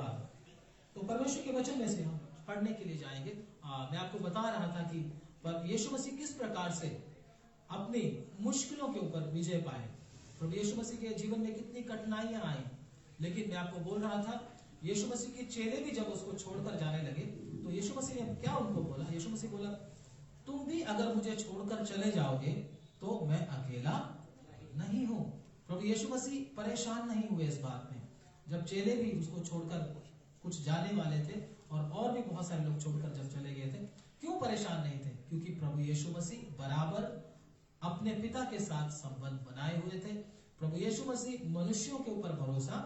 धन्यवाद। तो परमेश्वर के वचन में से हम पढ़ने के लिए जाएंगे। मैं आपको बता रहा था कि पर यीशु मसीह किस प्रकार से अपनी मुश्किलों के ऊपर विजय पाए। प्रभु यीशु मसीह के जीवन में कितनी कठिनाइयां आई, लेकिन मैं आपको बोल रहा था यीशु मसीह के चेले भी जब उसको छोड़कर जाने लगे तो यीशु मसीह ने क्या उनको बोला? यीशु मसीह बोला, तुम भी अगर मुझे छोड़कर चले जाओगे तो मैं अकेला नहीं हूं। प्रभु यीशु मसीह परेशान नहीं हुए इस बात में। जब चेले भी उसको छोड़कर कुछ जाने वाले थे और भी बहुत सारे लोग छोड़कर जब चले गए थे, क्यों परेशान नहीं थे? क्योंकि प्रभु यीशु मसीह बराबर अपने पिता के साथ संबंध बनाए हुए थे। प्रभु यीशु मसीह मनुष्यों के ऊपर भरोसा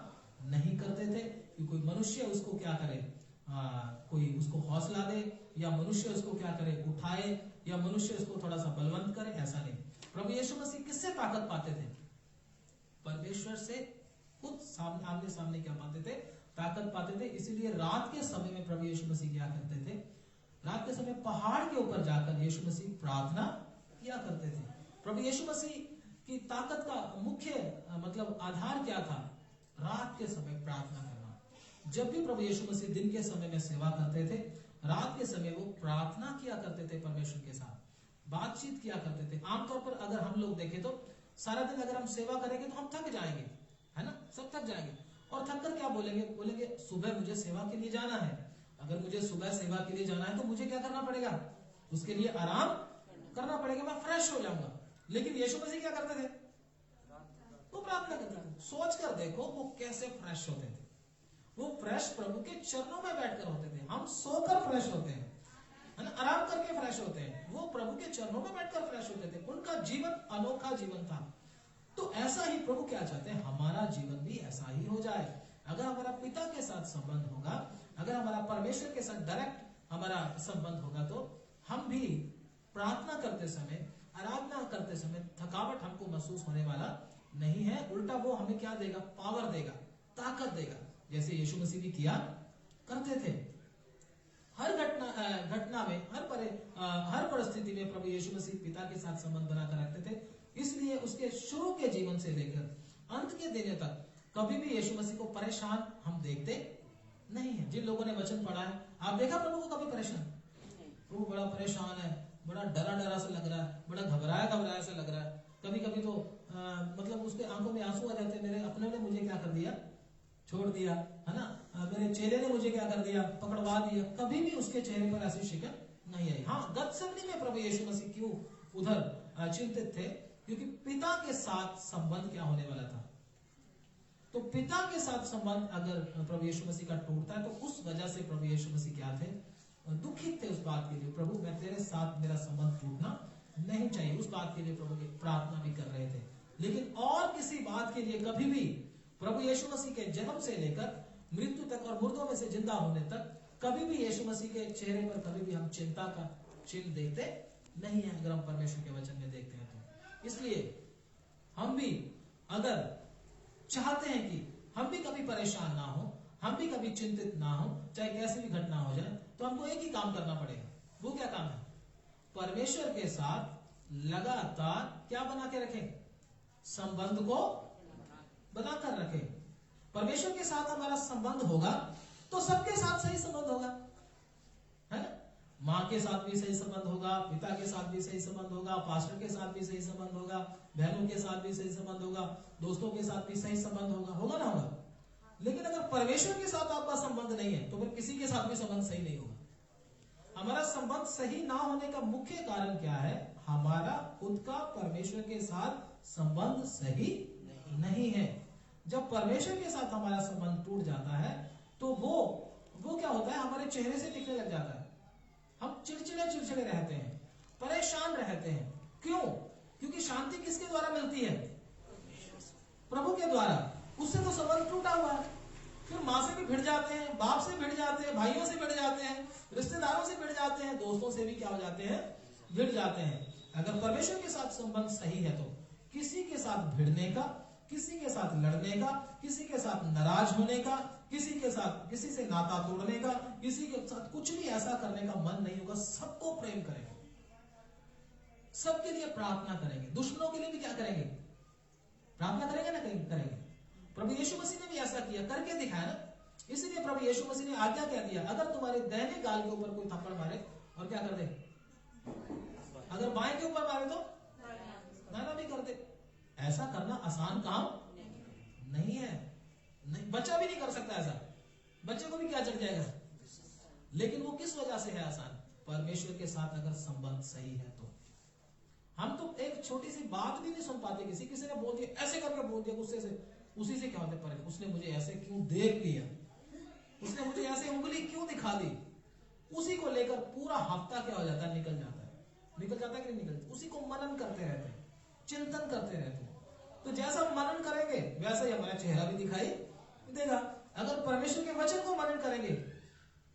नहीं करते थे कि कोई मनुष्य उसको क्या करे, कोई उसको हौसला दे या मनुष्य उसको क्या करे, उठाए, या मनुष्य उसको थोड़ा सा बलवंत करे, ऐसा नहीं। प्रभु यीशु मसीह किससे ताकत पाते थे? परमेश्वर से खुद आमने सामने क्या पाते थे? ताकत पाते थे। इसीलिए रात के समय में प्रभु यीशु मसीह क्या करते थे? रात के समय पहाड़ के ऊपर जाकर यीशु मसीह प्रार्थना किया करते थे। प्रभु यीशु मसीह की ताकत का मुख्य मतलब आधार क्या था? रात के समय प्रार्थना करना। जब भी प्रभु यीशु मसीह दिन के समय में सेवा करते थे, रात के समय वो प्रार्थना किया करते थे, परमेश्वर के साथ बातचीत किया करते थे। आमतौर पर अगर हम लोग देखें तो सारा दिन अगर हम सेवा करेंगे तो हम थक जाएंगे, है ना? सब थक जाएंगे और थक कर क्या बोलेंगे? बोलेंगे सुबह मुझे सेवा के लिए जाना है। अगर मुझे सुबह सेवा के लिए जाना है तो मुझे क्या करना पड़ेगा? उसके लिए आराम करना पड़ेगा, मैं फ्रेश हो जाऊंगा। लेकिन यीशु मसीह क्या करते थे? वो प्रार्थना करते थे। सोच कर देखो वो कैसे फ्रेश होते थे। वो फ्रेश प्रभु के चरणों में बैठकर होते थे। हम सोकर फ्रेश होते हैं, है ना? आराम करके फ्रेश होते हैं। वो प्रभु के चरणों में बैठकर फ्रेश होते थे। उनका जीवन अनोखा जीवन था। तो ऐसा ही प्रभु क्या चाहते हैं? हमारा जीवन भी ऐसा ही हो जाए। अगर हमारा पिता के साथ संबंध होगा, अगर हमारा परमेश्वर के साथ डायरेक्ट हमारा संबंध होगा, तो हम भी प्रार्थना करते समय, आराधना करते समय थकावट हमको महसूस होने वाला नहीं है। उल्टा वो हमें क्या देगा? पावर देगा, ताकत देगा, जैसे यीशु मसीह भी किया करते थे। हर घटना में, हर परिस्थिति में प्रभु यीशु मसीह पिता के साथ संबंध बनाकर रखते थे। इसलिए उसके शुरू के जीवन से लेकर अंत के दिनों तक कभी भी यीशु मसीह को परेशान हम देखते नहीं है। जिन लोगों ने वचन पढ़ा है, आप देखा प्रभु को कभी परेशान? प्रभु बड़ा परेशान है, बड़ा डरा डरा सा लग रहा है, बड़ा घबराया घबराया सा लग रहा है। कभी कभी तो मतलब उसके आंखों में आंसू आ जाते हैं। मेरे अपने ने मुझे क्या कर दिया? छोड़ दिया, है ना? मेरे चेहरे ने मुझे क्या कर दिया? पकड़वा दिया। कभी भी उसके चेहरे पर ऐसी शिकन नहीं आई। हाँ, गतसेमनी में प्रभु यीशु मसीह क्यों उधर चिंतित थे? क्योंकि पिता के साथ संबंध क्या होने वाला था। तो पिता के साथ संबंध अगर प्रभु यीशु मसीह का टूटता है तो उस वजह से प्रभु यीशु मसीह क्या थे? दुखित थे उस बात के लिए। प्रभु मैं तेरे साथ मेरा संबंध टूटना नहीं चाहिए, उस बात के लिए प्रभु की प्रार्थना भी कर रहे थे। लेकिन और किसी बात के लिए कभी भी प्रभु यीशु मसीह के जन्म से लेकर मृत्यु तक और मुर्दों में से जिंदा होने तक कभी भी यीशु मसीह के चेहरे पर कभी भी हम चिंता का चिन्ह देखते नहीं है, अगर हम परमेश्वर के वचन में देखते हैं तो। इसलिए हम भी अगर चाहते हैं कि हम भी कभी परेशान ना हो, हम भी कभी चिंतित ना हो, चाहे कैसी भी घटना हो जाए, तो हमको एक ही काम करना पड़ेगा। वो क्या काम है? परमेश्वर के साथ लगातार क्या बना के रखें? संबंध को बनाकर रखें। परमेश्वर के साथ हमारा संबंध होगा तो सबके साथ सही संबंध होगा, है ना? माँ के साथ भी सही संबंध होगा, पिता के साथ भी सही संबंध होगा, पास्टर के साथ भी सही संबंध होगा, बहनों के साथ भी सही संबंध होगा, दोस्तों के साथ भी सही संबंध होगा, होगा ना होगा? लेकिन अगर परमेश्वर के साथ आपका संबंध नहीं है तो फिर किसी के साथ भी संबंध सही नहीं होगा। हमारा संबंध सही ना होने का मुख्य कारण क्या है? हमारा खुद का परमेश्वर के साथ संबंध सही नहीं है। जब परमेश्वर के साथ हमारा संबंध टूट जाता है तो वो क्या होता है? हमारे चेहरे से दिखने लग जाता है। हम चिड़चिड़े रहते हैं, परेशान रहते हैं। क्यों? क्योंकि शांति किसके द्वारा मिलती है? प्रभु के द्वारा। उससे तो संबंध टूटा हुआ है। फिर माँ से भी भिड़ जाते हैं, बाप से भिड़ जाते हैं, भाइयों से भिड़ जाते हैं, रिश्तेदारों से भिड़ जाते हैं, दोस्तों से भी क्या हो जाते हैं? भिड़ जाते हैं। अगर परमेश्वर के साथ संबंध सही है तो किसी के साथ भिड़ने का, किसी के साथ लड़ने का, किसी के साथ नाराज होने का, किसी से नाता तोड़ने का, किसी के साथ कुछ भी ऐसा करने का मन नहीं होगा। सबको प्रेम करेंगे, सबके लिए प्रार्थना करेंगे, दुश्मनों के लिए भी क्या करेंगे? प्रार्थना करेंगे ना? करेंगे। प्रभु यीशु मसीह ने भी ऐसा किया, करके दिखाया ना। इसीलिए प्रभु यीशु मसीह ने आज्ञा क्या दिया, अगर तुम्हारे दाहिने गाल के ऊपर कोई थप्पड़ मारे और क्या कर दे, अगर बाएं के ऊपर मारे तो दाहिना भी कर दे। ऐसा करना आसान काम नहीं है, नहीं, बच्चा भी नहीं कर सकता ऐसा, बच्चे को भी क्या चढ़ जाएगा। लेकिन वो किस वजह से है आसान, परमेश्वर के साथ अगर संबंध सही है तो। हम तो एक छोटी सी बात भी नहीं सुन पाते, किसी ने बोल दिया, ऐसे करके बोल दिया गुस्से से, उसी से क्या होते पर उसने मुझे ऐसे क्यों देख लिया, उसने मुझे ऐसे उंगली क्यों दिखा दी, उसी को लेकर पूरा हफ्ता क्या हो जाता है, निकल जाता है कि नहीं निकलता। उसी को मनन करते रहते हैं, चिंतन करते रहते हैं। तो जैसा मनन करेंगे वैसा ही हमारा चेहरा भी दिखाई देगा। अगर परमेश्वर के वचन को मनन करेंगे,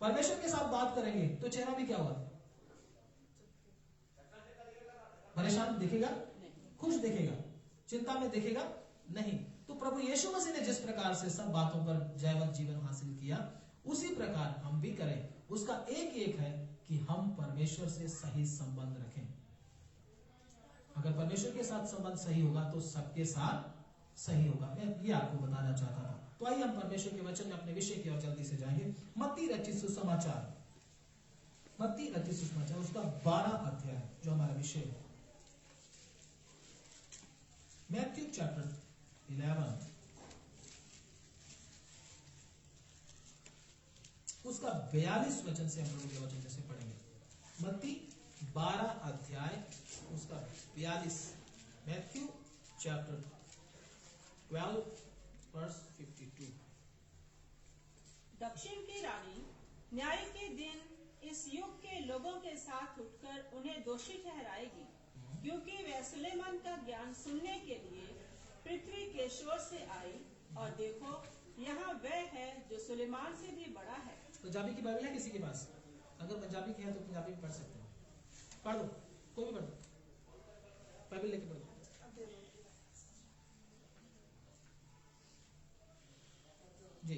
परमेश्वर के साथ बात करेंगे, तो चेहरा भी क्या होगा, परेशान दिखेगा, खुश दिखेगा, चिंता में दिखेगा नहीं। तो प्रभु यीशु मसीह ने जिस प्रकार से सब बातों पर जयवंत जीवन हासिल किया, उसी प्रकार हम भी करें। उसका एक है कि हम परमेश्वर से सही संबंध रखें। अगर परमेश्वर के साथ संबंध सही होगा तो सबके साथ सही होगा। मैं ये आपको बताना चाहता था। तो आइए हम परमेश्वर के वचन में अपने विषय की ओर जल्दी से जाएंगे। मत्ती रचित सुसमाचार, मत्ती रचित सुसमाचार उसका 12 अध्याय जो हमारा विषय है। मैथ्यू चैप्टर 11 उसका 42 वचन से हम लोग के वचन जैसे पढ़ेंगे। मत्ती 12 अध्याय उसका 42, मैथ्यू चैप्टर 12 वर्स 52। दक्षिण की रानी न्याय के दिन इस युग के लोगों के साथ उठकर उन्हें दोषी ठहराएगी, क्योंकि वे सुलेमान का ज्ञान सुनने के लिए पृथ्वी के शोर से आई, और देखो यहाँ वह है जो सुलेमान से भी बड़ा है। पंजाबी की बाइबल है किसी के पास? अगर पंजाबी की है तो पंजाबी में पढ़ सकते हो, पढ़ दो, कोई भी पढ़ दो, बाइबल लेके पढ़ दो। जी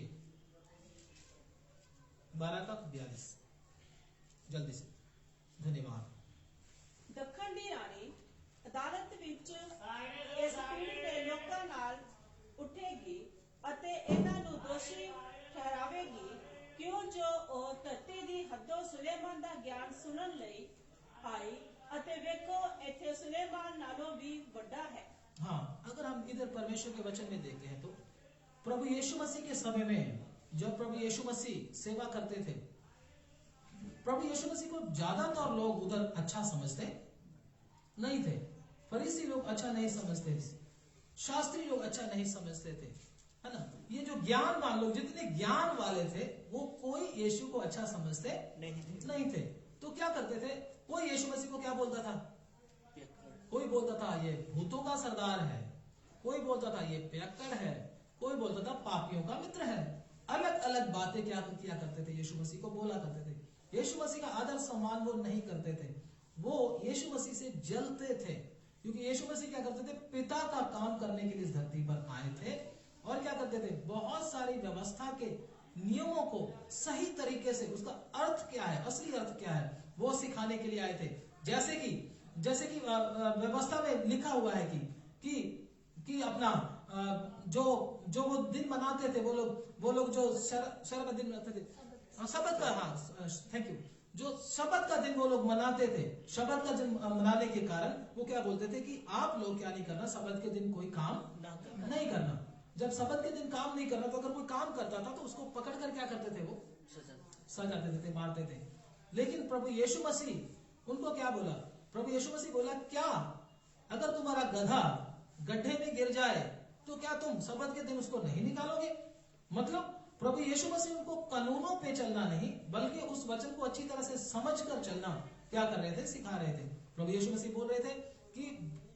12 का 42 जल्दी से, धन्यवाद। ਦੱਖਣ ਦੀ ਰਾਣੀ ਅਦਾਲਤ ਵਿੱਚ ਇਸ ਪੀੜ੍ਹੀ ਦੇ ਲੋਕਾਂ ਨਾਲ ਉੱਠੇਗੀ ਅਤੇ ਇਹਨਾਂ ਨੂੰ ਦੋਸ਼ੀ ਠਹਿਰਾਵੇਗੀ, ਕਿਉਂ ਜੋ ਉਹ ਧਰਤੀ ਦੀ ਹੱਦੋਂ ਸੁਲੇਮਾਨ ਦਾ ਗਿਆਨ ਸੁਣਨ ਲਈ आई, ਅਤੇ ਵੇਖੋ ਇੱਥੇ ਸੁਲੇਮਾਨ ਨਾਲੋਂ भी बड़ा है। हाँ, अगर हम इधर परमेश्वर के वचन में देखते हैं तो प्रभु यीशु मसीह के समय में जब प्रभु यीशु मसीह सेवा करते थे, प्रभु यीशु मसीह को ज्यादातर लोग उधर अच्छा समझते नहीं थे। फरीसी लोग अच्छा नहीं समझते थे, शास्त्री लोग अच्छा नहीं समझते थे, है ना। ये जो ज्ञानवान लोग, जितने ज्ञान वाले थे, वो कोई यीशु को अच्छा समझते नहीं थे। तो क्या करते थे, कोई यीशु मसीह को क्या बोलता था, कोई बोलता था ये भूतों का सरदार है, कोई बोलता था ये पियक्कड़ है, कोई बोलता था पापियों का मित्र है। अलग अलग बातें क्या किया करते थे, यीशु मसीह को बोला करते थे। यीशु मसीह का आदर सम्मान वो नहीं करते थे, वो यीशु मसीह से जलते थे, क्योंकि यीशु मसीह क्या करते थे, पिता का काम करने के लिए इस धरती पर आए थे, और क्या करते थे, बहुत सारी व्यवस्था के नियमों को सही तरीके से, उसका अर्थ क्या है, असली अर्थ क्या है, वो सिखाने के लिए आए थे। जैसे कि व्यवस्था में लिखा हुआ है कि अपना जो वो दिन मनाते थे, वो लोग जो शरब दिन मनाते थे, शबत का, हाँ थैंक यू, जो शबत का दिन वो लोग मनाते थे, शबत का दिन मनाने के कारण वो क्या बोलते थे कि आप लोग क्या नहीं करना, शबत के दिन कोई काम नहीं करना। जब शबत के दिन काम नहीं करना, तो अगर कोई काम करता था तो उसको पकड़ कर क्या करते थे, वो सजा देते थे, मारते थे। लेकिन प्रभु यीशु मसीह उनको क्या बोला, प्रभु यीशु मसीह बोला, क्या अगर तुम्हारा गधा गड्ढे में गिर जाए तो क्या तुम शबत के दिन उसको नहीं निकालोगे? मतलब प्रभु यीशु मसीह उनको कानूनों पे चलना नहीं, बल्कि उस वचन को अच्छी तरह से समझ कर चलना क्या कर रहे थे, सिखा रहे थे। प्रभु यीशु मसीह बोल रहे थे कि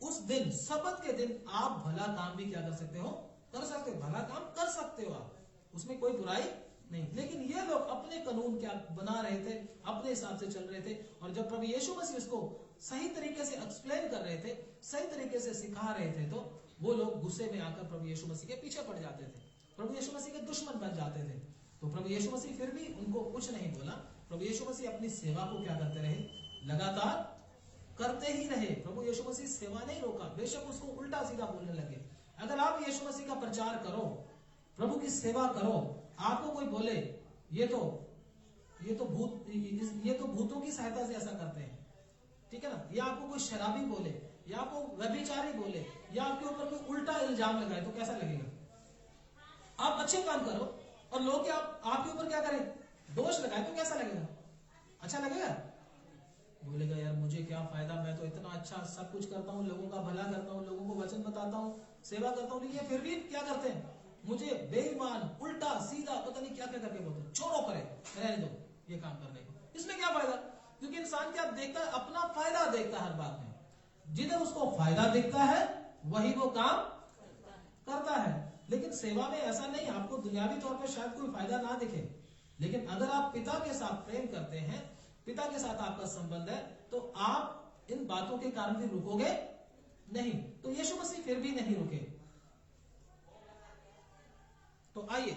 उस दिन, शबत के दिन आप भला काम भी क्या कर सकते हो, कर सकते हो, भला काम कर सकते हो आप, उसमें कोई बुराई नहीं। लेकिन ये लोग अपने कानून क्या बना रहे थे, अपने हिसाब से चल रहे थे। और जब प्रभु यीशु मसीह उसको सही तरीके से एक्सप्लेन कर रहे थे, सही तरीके से सिखा रहे थे, तो वो लोग गुस्से में आकर प्रभु यीशु मसीह के पीछे पड़ जाते थे, प्रभु यीशु मसीह के दुश्मन बन जाते थे। तो प्रभु यीशु मसीह फिर भी उनको कुछ नहीं बोला। प्रभु यीशु मसीह अपनी सेवा को क्या करते रहे, लगातार करते ही रहे। प्रभु यीशु मसीह सेवा नहीं रोका, बेशक उसको उल्टा सीधा बोलने लगे। अगर आप यीशु मसीह का प्रचार करो, प्रभु की सेवा करो, आपको कोई बोले ये तो भूतों की सहायता से ऐसा करते हैं, ठीक है ना, या आपको कोई शराबी बोले या आपको व्यभिचारी बोले या आपके ऊपर कोई उल्टा इल्जाम लगाए तो कैसा लगेगा? आप अच्छे काम करो और लोग क्या आपके ऊपर क्या करें, दोष लगाए तो कैसा लगेगा? अच्छा लगेगा? बोलेगा यार मुझे क्या फायदा, मैं तो इतना अच्छा सब कुछ करता हूँ, लोगों का भला करता हूँ, लोगों को वचन बताता हूँ, सेवा करता हूँ, लेकिन फिर भी क्या करते हैं, मुझे बेईमान उल्टा सीधा पता नहीं क्या क्या करके बोलते हैं, छोड़ो करे, रहने दो ये काम करने को। इसमें क्या फायदा? क्योंकि इंसान क्या देखता है, अपना फायदा देखता है हर बात में। जिधर उसको फायदा दिखता है वही वो काम करता है। लेकिन सेवा में ऐसा नहीं, आपको दुनियावी तौर पर शायद कोई फायदा ना दिखे, लेकिन अगर आप पिता के साथ प्रेम करते हैं, पिता के साथ आपका संबंध है, तो आप इन बातों के कारण भी रुकोगे नहीं। तो यीशु मसीह फिर भी नहीं रुके। तो आइए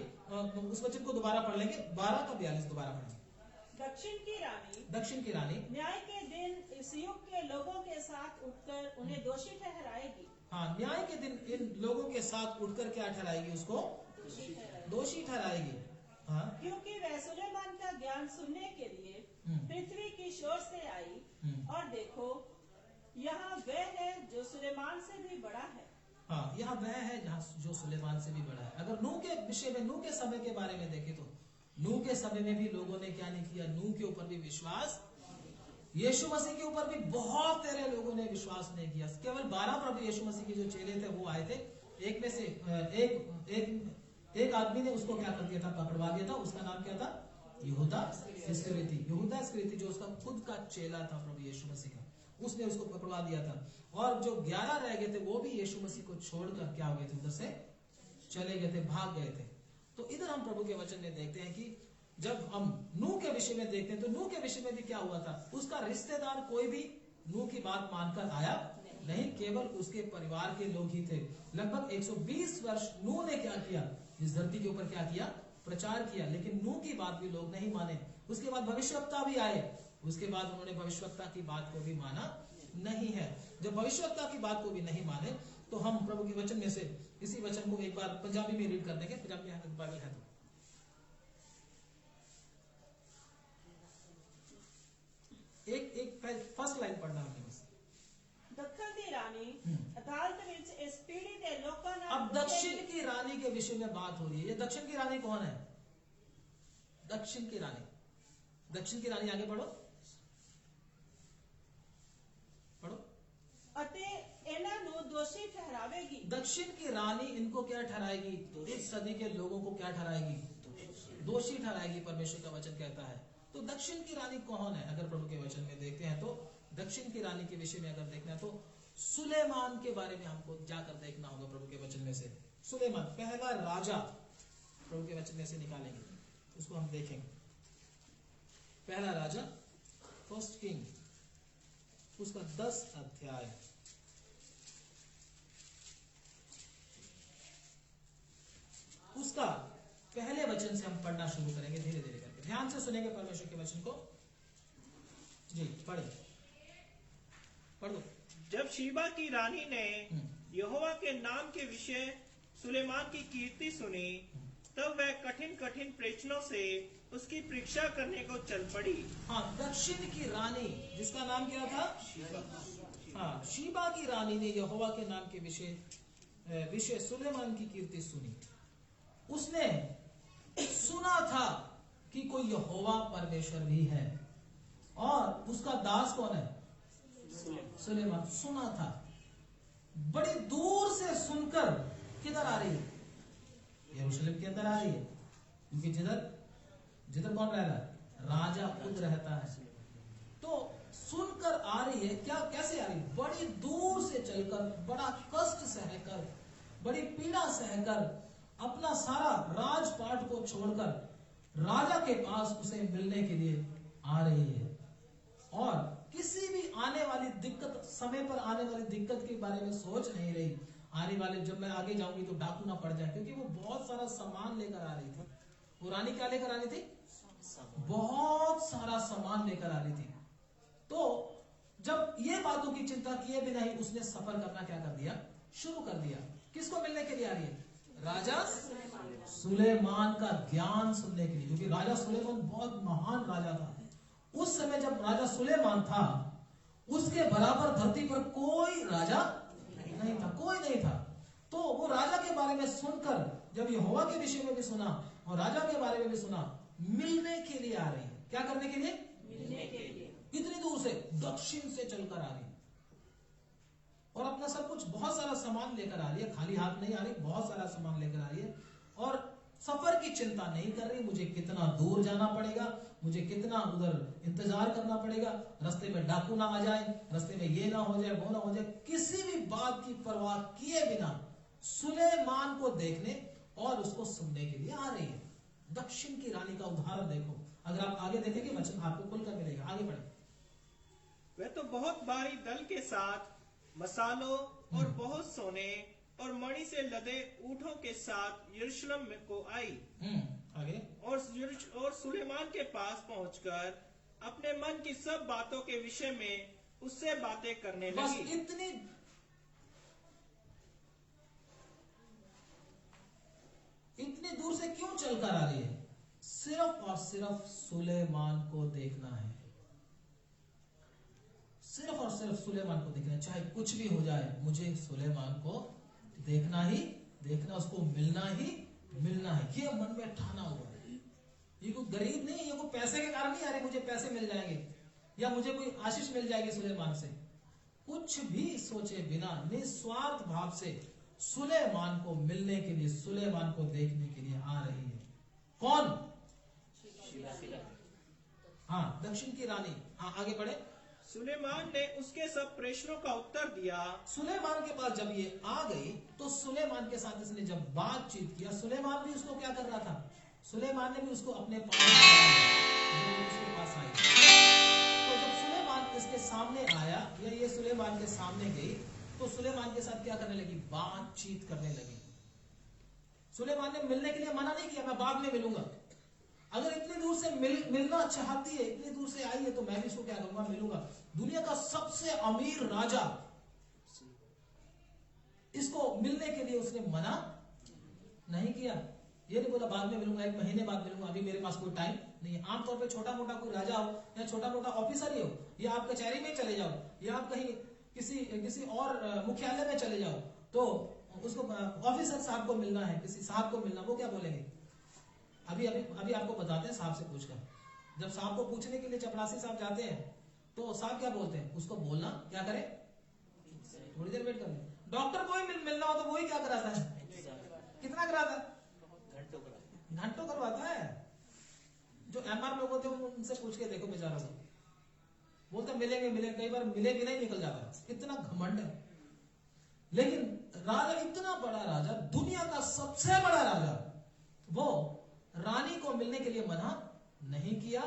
उस वचन को दोबारा पढ़ लेंगे, 12 का 42 दोबारा पढ़ेंगे। दक्षिण की रानी न्याय के दिन इस युग के लोगों के साथ उठकर उन्हें दोषी ठहराएगी। हाँ, न्याय के दिन इन लोगों के साथ उठकर क्या ठहराएगी? उसको दोषी ठहराएगी। हाँ, क्योंकि वह सुलेमान का ज्ञान सुनने के लिए पृथ्वी की शोर से आई, और देखो यहाँ वह है जो सुलेमान से भी बड़ा है। हाँ, यहाँ वह है जो सुलेमान से भी बड़ा है। अगर नूह के विषय में, नूह के समय के बारे में देखें तो नूह के समय में भी लोगों ने क्या नहीं किया, नूह के ऊपर भी विश्वास, यीशु मसीह के ऊपर भी बहुत सारे लोगों ने विश्वास नहीं किया। केवल 12 प्रभु यीशु मसीह के जो चेले थे वो आए थे। एक में से एक आदमी ने उसको क्या कर दिया था, पकड़वा दिया था। उसका नाम क्या था? यहूदा इस्करियोती, जो उसका खुद का चेला था प्रभु यीशु मसीह का, उसने उसको पकड़वा दिया था। और जो 11 रह गए थे वो भी यीशु मसीह को छोड़कर क्या हो गए थे, उधर से चले गए थे, भाग गए थे। तो इधर हम प्रभु के वचन में देखते हैं कि जब हम नूह के विषय में देखते हैं तो नूह के विषय में भी क्या हुआ था, उसका रिश्तेदार कोई भी नूह की बात मानकर आया नहीं, केवल उसके परिवार के लोग ही थे। लगभग 120 वर्ष नूह ने क्या किया, इस धरती के ऊपर क्या किया, प्रचार किया, लेकिन नूह की बात भी लोग नहीं माने। उसके बाद भविष्यवक्ता भी आए, उसके बाद उन्होंने भविष्यवक्ता की बात को भी माना नहीं है। जब भविष्यवक्ता की बात को भी नहीं माने तो हम प्रभु के वचन में से इसी वचन को एक बार पंजाबी में रीड कर देंगे। पंजाबी में बाइबल है तो एक फर्स्ट लाइन पढ़ना है बस। दक्षिण की रानी अदालत विच इस पीढ़ी के लोगों ने, अब दक्षिण की रानी के विषय में बात हो रही है। ये दक्षिण की रानी कौन है? दक्षिण की रानी, दक्षिण की रानी, आगे पढ़ो पढ़ो। अते इन्हां नूं दोषी ठहरावेगी। दक्षिण की रानी इनको क्या ठहराएगी? इस सदी के लोगों को क्या ठहराएगी? दोषी ठहराएगी, परमेश्वर का वचन कहता है। तो दक्षिण की रानी कौन है? अगर प्रभु के वचन में देखते हैं तो दक्षिण की रानी के विषय में अगर देखना है तो सुलेमान के बारे में हमको जाकर देखना होगा प्रभु के वचन में से। सुलेमान पहला राजा प्रभु के वचन में से निकालेंगे, उसको हम देखेंगे। पहला राजा, फर्स्ट किंग, उसका 10 अध्याय, उसका पहले वचन से हम पढ़ना शुरू करेंगे, धीरे धीरे करके। ध्यान से सुनेंगे परमेश्वर के वचन को। जी पढ़े, पढ़ दो। जब शीबा की रानी ने यहोवा के नाम के विषय सुलेमान की कीर्ति सुनी, तब वह कठिन कठिन प्रश्नों से उसकी परीक्षा करने को चल पड़ी। हाँ, दक्षिण की रानी, जिसका नाम क्या था? हाँ, शीबा की रानी ने यहोवा के नाम के विषय सुलेमान की कीर्ति सुनी। उसने सुना था कि कोई यहोवा परमेश्वर भी है, और उसका दास कौन है? सुलेमान। सुना था, बड़ी दूर से सुनकर किधर आ रही है? यरूशलेम के अंदर आ रही है, क्योंकि जिधर कौन रह रहा है? राजा खुद रहता है। तो सुनकर आ रही है, क्या कैसे आ रही है? बड़ी दूर से चलकर, बड़ा कष्ट सहकर, बड़ी पीड़ा सहकर, अपना सारा राजपाट को छोड़कर राजा के पास उसे मिलने के लिए आ रही है। और किसी भी आने वाली दिक्कत, समय पर आने वाली दिक्कत के बारे में सोच नहीं रही। आने वाले, जब मैं आगे जाऊंगी तो डाकू ना पड़ जाए, क्योंकि वो बहुत सारा सामान लेकर आ रही थी। वो रानी क्या लेकर आ रही थी? बहुत सारा सामान लेकर आ रही थी। तो जब ये बातों की चिंता किए बिना ही उसने सफर करना क्या कर दिया? शुरू कर दिया। किसको मिलने के लिए आ रही है? राजा सुलेमान का ज्ञान सुनने के लिए, क्योंकि राजा सुलेमान बहुत महान राजा था। उस समय जब राजा सुलेमान था, उसके बराबर धरती पर कोई राजा नहीं था, कोई नहीं था। तो वो राजा के बारे में सुनकर, जब यहोवा के विषय में भी सुना और राजा के बारे में भी सुना, मिलने के लिए आ रही है। क्या करने के लिए? मिलने के लिए। कितनी दूर से? दक्षिण से चलकर आ रही है और अपना सब कुछ, बहुत सारा सामान लेकर आ रही है। खाली हाथ नहीं आ रही, बहुत सारा सामान लेकर आ रही है और सफर की चिंता नहीं कर रही। मुझे कितना दूर जाना पड़ेगा, मुझे कितना उधर इंतजार करना पड़ेगा, रास्ते में डाकू ना आ जाए, रास्ते में ये ना हो जाए, वो ना हो जाए, किसी भी बात की परवाह किए बिना सुलेमान को देखने और उसको सुनने के लिए आ रही है। दक्षिण की रानी का उदाहरण देखो, अगर आप आगे देखेंगे वचन आपको खुलकर मिलेगा। आगे बढ़े। वह तो बहुत भारी दल के साथ मसालों और बहुत सोने और मणि से लदे ऊँटों के साथ यरूशलेम में को आई। आगे। और सुलेमान के पास पहुंचकर अपने मन की सब बातों के विषय में उससे बातें करने बस लगी। इतनी दूर से क्यों चलकर आ रही है? सिर्फ और सिर्फ सुलेमान को देखना है, सिर्फ और सिर्फ सुलेमान को देखना है। चाहे कुछ भी हो जाए, मुझे सुलेमान को देखना ही देखना, उसको मिलना ही मिलना है। ये मन में ठाना हुआ है। ये कोई गरीब नहीं, ये कोई पैसे के कारण नहीं आ रही मुझे पैसे मिल जाएंगे या मुझे कोई आशीष मिल जाएगी सुलेमान से। कुछ भी सोचे बिना निस्वार्थ भाव से सुलेमान को मिलने के लिए, सुलेमान को देखने के लिए आ रही है। कौन? हाँ, दक्षिण की रानी। हाँ, आगे बढ़े। सुलेमान ने उसके सब प्रश्नों का उत्तर दिया। सुलेमान के पास जब ये आ गई तो सुलेमान के साथ इसने जब बातचीत किया, सुलेमान भी उसको क्या कर रहा था? सुलेमान ने भी उसको अपने पास उसके पास आई। तो जब सुलेमान इसके सामने आया या ये सुलेमान के सामने गई तो सुलेमान के साथ क्या करने लगी? बातचीत करने लगी। सुलेमान ने मिलने के लिए मना नहीं किया, मैं बाद में मिलूंगा। अगर इतनी दूर से मिलना चाहती है, इतनी दूर से आई है, तो मैं भी इसको क्या करूंगा? मिलूंगा। दुनिया का सबसे अमीर राजा, इसको मिलने के लिए उसने मना नहीं किया। ये नहीं बोला बाद में मिलूंगा, 1 महीने बाद मिलूंगा, अभी मेरे पास कोई टाइम नहीं है। आमतौर पे छोटा मोटा कोई राजा हो या छोटा मोटा ऑफिसर ही हो, या आप कचहरी में चले जाओ, या आप कहीं किसी और मुख्यालय में चले जाओ, तो उसको ऑफिसर साहब को मिलना है, किसी साहब को मिलना, वो क्या बोलेंगे? अभी आपको बताते हैं साहब से पूछकर। जब साहब को पूछने के लिए चपरासी साहब जाते हैं तो साहब क्या बोलते हैं? उसको बोलना क्या करे? थोड़ी देर वेट कर ले। डॉक्टर को ही मिलना हो तो वो ही क्या कराता है? कितना कराता है? घंटों करवाता है। जो एमआर लोग होते हैं उनसे पूछ के देखो बेचारों को, बोलते मिलेंगे, कई बार मिले भी नहीं, निकल जाता है। कितना घमंड है। लेकिन राजा, इतना बड़ा राजा, दुनिया का सबसे बड़ा राजा, वो रानी को मिलने के लिए मना नहीं किया,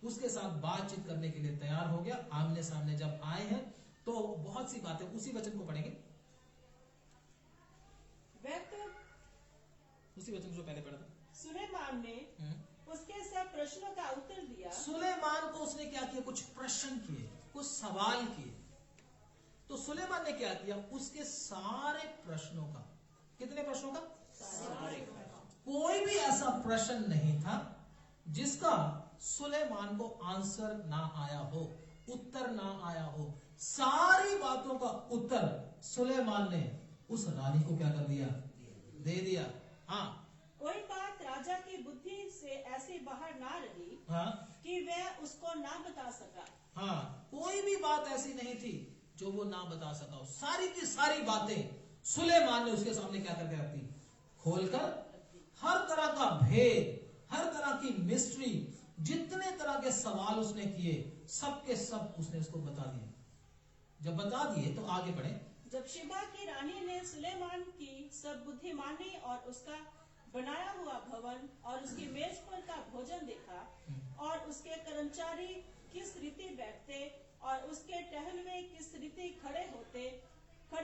उसके साथ बातचीत करने के लिए तैयार हो गया। आमने सामने जब आए हैं तो बहुत सी बातें, उसी वचन को पढ़ेंगे, उसी वचन जो पहले पढ़ा था। सुलेमान ने उसके सब प्रश्नों का उत्तर दिया। सुलेमान को उसने क्या किया? कुछ प्रश्न किए, कुछ सवाल किए। तो सुलेमान ने क्या किया? उसके सारे प्रश्नों का, कितने प्रश्नों का? सारे। कोई भी ऐसा प्रश्न नहीं था जिसका सुलेमान को आंसर ना आया हो, उत्तर ना आया हो। सारी बातों का उत्तर सुलेमान ने उस रानी को क्या कर दिया? दे दिया। हाँ, कोई बात राजा की बुद्धि से ऐसी बाहर ना रही हाँ, कि वह उसको ना बता सका। हाँ, कोई भी बात ऐसी नहीं थी जो वो ना बता सका। सारी की सारी बातें सुलेमान ने उसके सामने क्या करके रख दी? खोलकर हर तरह का भेद, हर तरह की मिस्ट्री, जितने तरह के सवाल उसने किए, सब के सब उसने उसको बता दिए। जब बता दिए तो आगे बढ़े। जब शिबा की रानी ने सुलेमान की सब बुद्धिमानी और उसका बनाया हुआ भवन और उसकी मेज पर का भोजन देखा और उसके कर्मचारी किस रीति बैठते और उसके टहलवे किस रीति खड़े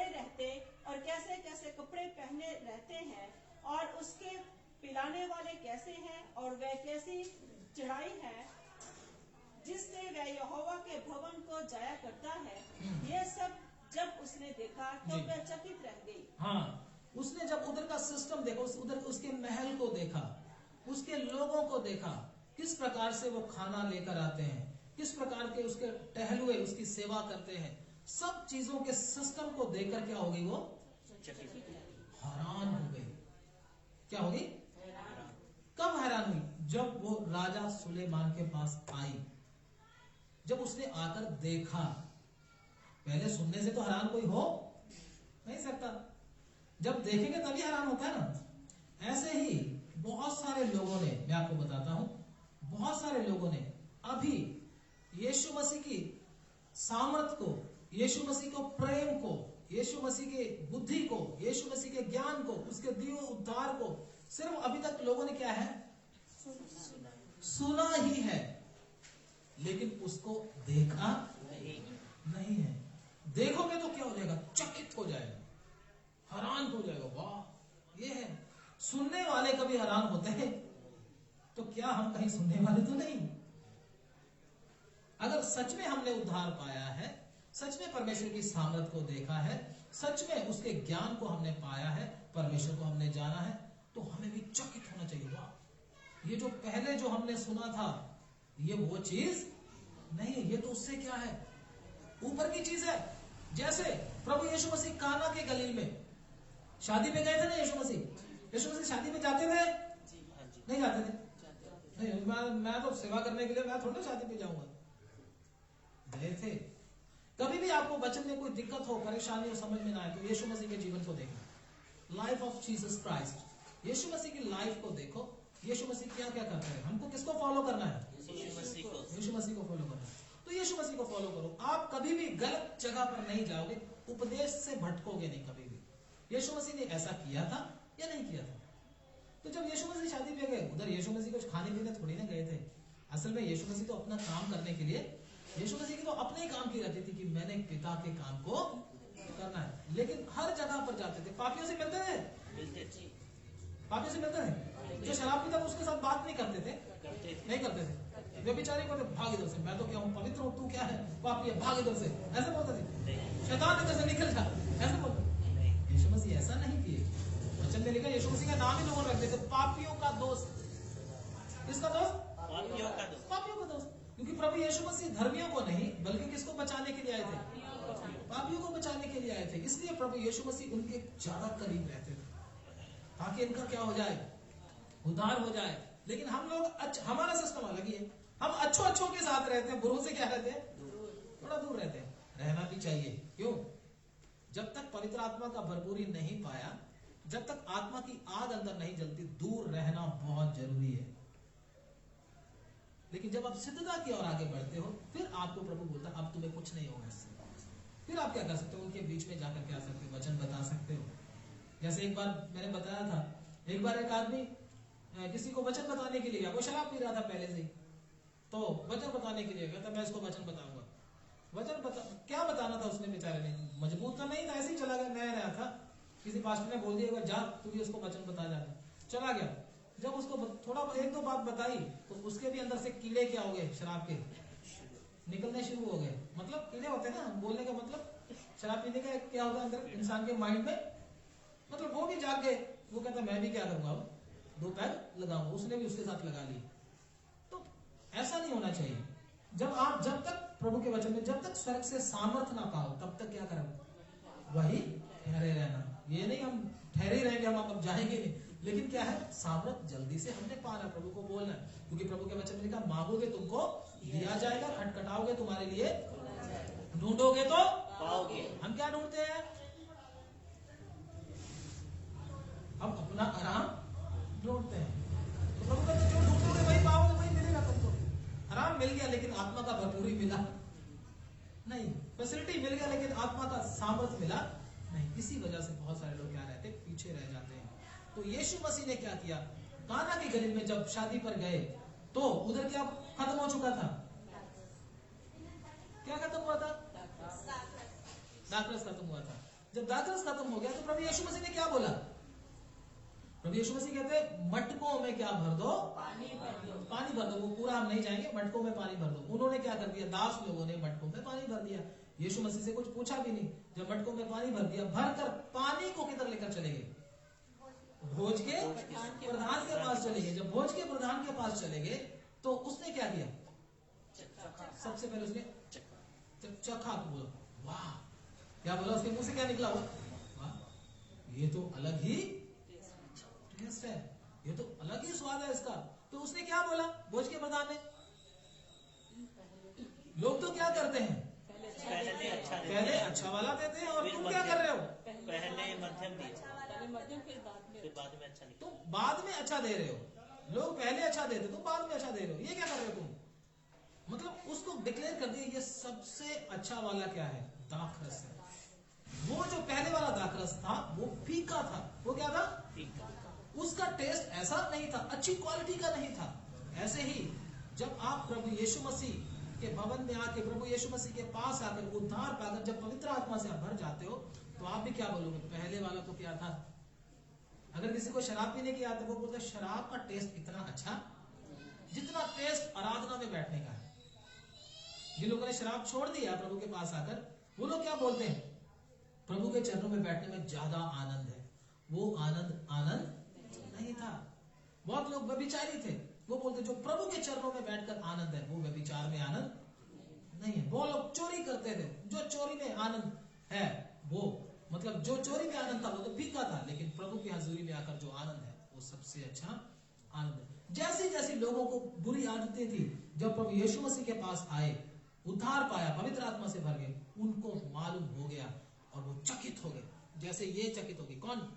रहते और कैसे कैसे कपड़े पहने रहते हैं और उसके पिलाने वाले कैसे हैं और वह कैसी चढ़ाई है जिससे वह यहोवा के भवन को जाया करता है, यह सब जब उसने देखा तो वह चकित रह गई। हाँ, उसने जब उधर का सिस्टम देखा, उधर उसके महल को देखा, उसके लोगों को देखा, किस प्रकार से वो खाना लेकर आते हैं, किस प्रकार के उसके टहलुए उसकी सेवा करते हैं, सब चीजों के सिस्टम को देखकर क्या हो गई? वो हैरान हो गई। क्या हो गई? कब हैरान हुई? जब वो राजा सुलेमान के पास आई, जब उसने आकर देखा। पहले सुनने से तो हैरान कोई हो नहीं सकता, जब देखेंगे तभी हैरान होता है ना। ऐसे ही बहुत सारे लोगों ने, मैं आपको बताता हूं, बहुत सारे लोगों ने अभी यीशु मसीह की सामर्थ को, यीशु मसीह को प्रेम को, यीशु मसीह के बुद्धि को, यीशु मसीह के ज्ञान को, उसके दिए उद्धार को सिर्फ अभी तक लोगों ने क्या है? सुना ही है, लेकिन उसको देखा नहीं है। देखोगे तो क्या हो जाएगा? चकित हो जाएगा, हैरान हो जाएगा, वाह ये है। सुनने वाले कभी हैरान होते हैं, तो क्या हम कहीं सुनने वाले तो नहीं? अगर सच में हमने उद्धार पाया है, सच में परमेश्वर की सामर्थ को देखा है, सच में उसके ज्ञान को हमने पाया है, परमेश्वर को हमने जाना है, तो हमें भी चकित होना चाहिए, वाह ये जो पहले जो हमने सुना था ये वो चीज नहीं है, ये तो उससे क्या है? ऊपर की चीज है। जैसे प्रभु यीशु मसीह काना के गलील में शादी में गए थे ना, यीशु मसीह शादी में जाते थे? नहीं जाते थे? नहीं, मैं तो सेवा करने के लिए मैं थोड़ा शादी में जाऊंगा। गए थे। कभी भी आपको वचन में कोई दिक्कत हो, परेशानी हो, समझ में ना आए, तो यीशु मसीह के जीवन को देखो, लाइफ ऑफ जीसस क्राइस्ट। यीशु मसीह की लाइफ को देखो, यीशु मसीह क्या क्या करता है। हमको किसको फॉलो करना है? यीशु मसीह को फॉलो करना है। तो यीशु मसीह को फॉलो करो। आप कभी भी गलत जगह पर नहीं जाओगे, उपदेश से भटकोगे नहीं कभी भी। यीशु मसीह ने ऐसा किया था या नहीं किया था? तो जब यीशु मसीह शादी में गए, उधर यीशु मसीह कुछ खाने पीने थोड़ी ना गए थे। असल में यीशु मसीह तो अपना काम करने के लिए, यीशु मसीह की तो अपने ही काम की रहती थी कि मैंने पिता के काम को करना है। लेकिन हर जगह पर जाते थे। पापियों से मिलते थे? पापियों से मिलते थे? जो शराब पीता उसके साथ बात नहीं करते थे? नहीं करते थे। वे बेचारे को भाग इधर से, मैं तो क्या हूँ, पवित्र हूँ, तू क्या है, पापी है, भाग इधर से, ऐसे बोलते थे। शैतान इधर से निकल जा, ऐसे बोलते। यीशु मसीह ऐसा नहीं किए। वचन में लिखा यीशु मसीह का नाम ही लोगों ने रख दिया, पापियों का दोस्त। किसका दोस्त? पापियों का दोस्त। क्योंकि प्रभु यीशु मसीह धर्मियों को नहीं, बल्कि किसको बचाने के लिए आए थे? पापियों को बचाने के लिए आए थे। इसलिए प्रभु यीशु मसीह उनके ज्यादा करीब रहते थे, ताकि इनका क्या हो जाए? उद्धार हो जाए। लेकिन हम लोग हमारा सिस्टम अलग ही है। हम अच्छों के साथ रहते हैं, बुरों से क्या रहते हैं? थोड़ा दूर रहते हैं। रहना भी चाहिए। क्यों? जब तक पवित्र आत्मा का भरपूरी नहीं पाया, जब तक आत्मा की आग अंदर नहीं जलती, दूर रहना बहुत जरूरी है। लेकिन जब आप सिद्धता की ओर आगे बढ़ते हो, फिर आपको प्रभु बोलता है अब तुम्हें कुछ नहीं होगा इससे। फिर आप क्या कर सकते हो? उनके बीच में जाकर क्या सकते हो? वचन बता सकते हो। जैसे एक बार मैंने बताया था, एक बार एक आदमी किसी को वचन बताने के लिए गया। वो शराब पी रहा था पहले से, तो वचन बताने के लिए गया था, मैं इसको वचन बताऊंगा। क्या बताना था उसने? बेचारे ने मजबूत तो नहीं था, ऐसे ही चला गया। नया नया था, किसी पास्टर ने बोल दिया जा तू भी उसको वचन बता जाना। चला गया। जब उसको थोड़ा एक दो बात बताई, तो उसके भी अंदर से कीड़े क्या हो गए? शराब के निकलने शुरू हो गए। मतलब कीड़े होते हैं ना, बोलने का मतलब शराब पीने का क्या होता है अंदर इंसान के माइंड में, मतलब वो भी जाग गए। वो कहता मैं भी क्या करूंगा, दो पैर लगाऊंगा। उसने भी उसके साथ लगा ली। तो ऐसा नहीं होना चाहिए। जब तक प्रभु के वचन में, जब तक स्वर्ग से सामर्थ ना पाओ, तब तक क्या करो? वही ठहरे रहना। ये नहीं हम ठहरे रहेंगे, हम अब जाएंगे नहीं। लेकिन क्या है? सामर्थ जल्दी से हमने पाना, प्रभु को बोलना है। क्योंकि प्रभु के वचन में लिखा मांगोगे तुमको दिया जाएगा, खटखटाओगे तुम्हारे लिए, ढूंढोगे तो पाओगे। हम क्या ढूंढते हैं? हम अपना आराम ढूंढते हैं। तो प्रभु का जो ढूंढोगे वही पाओगे, वही मिलेगा तुमको। आराम मिल गया लेकिन आत्मा का भरपूरी मिला नहीं। फैसिलिटी मिल गया लेकिन आत्मा का सामर्थ मिला नहीं। इसी वजह से बहुत सारे लोग क्या रहते, पीछे रह जाते हैं। तो यीशु मसीह ने क्या किया? काना के गलील में जब शादी पर गए, तो उधर क्या खत्म हो चुका था? क्या खत्म हुआ था? दाखरस खत्म हुआ था। जब दाखरस खत्म हो गया, तो प्रभु यीशु मसीह ने क्या बोला? प्रभु यीशु मसीह कहते मटकों में क्या भर दो? पानी भर दो। वो पूरा हम नहीं जाएंगे, मटकों में पानी भर दो। उन्होंने क्या कर दिया? दास लोगों ने मटकों में पानी भर दिया। यीशु मसीह से कुछ पूछा भी नहीं। जब मटकों में पानी भर दिया, भर कर पानी को किधर लेकर चले गए? भोज के प्रधान के पास चले गए। जब भोज के प्रधान के पास चले गए तो उसने क्या किया? सबसे पहले उसने चखा तो बोला वाह, क्या बोला उसके मुंह से? क्या निकला? वाह, ये तो अलग ही टेस्ट है, ये तो अलग ही स्वाद है इसका। तो उसने क्या बोला भोज के प्रधान ने? लोग तो क्या करते हैं, पहले अच्छा वाला देते हैं, और तुम क्या कर रहे हो? पहले मध्यम दिया, फिर बाद में अच्छा नहीं। तुम बाद में अच्छा दे रहे हो। लोग पहले अच्छा देते, तुम बाद में अच्छा दे रहे हो। ये क्या कर रहे हो तुम? मतलब उसको डिक्लेयर कर दिया ये सबसे अच्छा वाला क्या है? दाखरस है। वो जो पहले वाला दाखरस था वो फीका था। वो क्या था? उसका टेस्ट ऐसा नहीं था, अच्छी क्वालिटी का नहीं था। ऐसे ही जब आप प्रभु यीशु मसीह के भवन में आके, प्रभु यीशु मसीह के पास आकर उद्धार पाकर जब पवित्र आत्मा से आप भर जाते हो तो आप भी क्या बोलोगे? पहले वाला तो क्या था? अगर किसी को शराब पीने की आदत है, वो बोलते शराब का टेस्ट इतना अच्छा जितना टेस्ट आराधना में बैठने का है। जिन लोगों ने शराब छोड़ दिया प्रभु के पास आकर, वो लोग क्या बोलते हैं? प्रभु के चरणों में बैठने में ज्यादा आनंद है। वो आनंद नहीं था। बहुत लोग व्यभिचारी थे, वो बोलते जो प्रभु के चरणों में बैठकर आनंद है, वो व्यभिचार में आनंद नहीं है। वो लोग चोरी करते थे, जो चोरी में आनंद है वो, मतलब जो चोरी में आनंद था वो तो फीका था, लेकिन प्रभु की हजूरी में आकर जो आनंद है वो सबसे अच्छा आनंद है। जैसी जैसी लोगों को बुरी आदतें थी, जब प्रभु यीशु मसीह के पास आए, उद्धार पाया, पवित्र आत्मा से भर गए, उनको मालूम हो गया और वो चकित हो गए। जैसे ये चकित हो गई। कौन?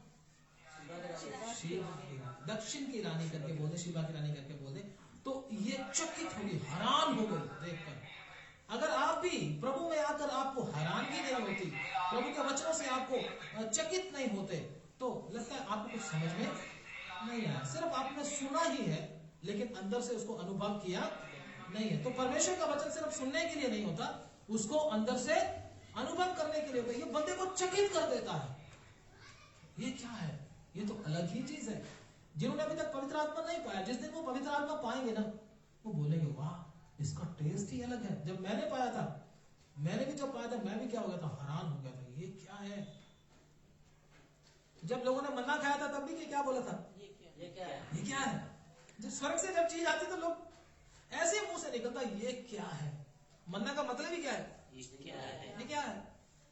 दक्षिण की रानी करके बोलते, शिवा की रानी करके बोलते, तो ये चकित होगी, हैरान हो गई देखकर। अगर आप भी प्रभु में आकर आपको हैरानगी नहीं होती, प्रभु के वचनों से आपको चकित नहीं होते, तो लगता है आपको कुछ समझ में नहीं आया। सिर्फ आपने सुना ही है लेकिन अंदर से उसको अनुभव किया नहीं है। तो परमेश्वर का वचन सिर्फ सुनने के लिए नहीं होता, उसको अंदर से अनुभव करने के लिए होता है। ये बंदे को चकित कर देता है। ये क्या है? ये तो अलग ही चीज है। जिन्होंने अभी तक पवित्र आत्मा नहीं पाया, जिस दिन वो पवित्र आत्मा पाएंगे ना, वो बोलेंगे वाह, इसका टेस्ट ही अलग है। जब मैंने पाया था, मैंने भी जब पाया था, मैं भी क्या हो गया था? हैरान हो गया था। ये क्या है? जब लोगों ने मन्ना खाया था तब भी क्या बोला था? ये क्या है? जब स्वर्ग से जब चीज आती तो लोग ऐसे मुंह से निकलता, ये क्या है? मन्ना का मतलब ही क्या है? ये क्या है?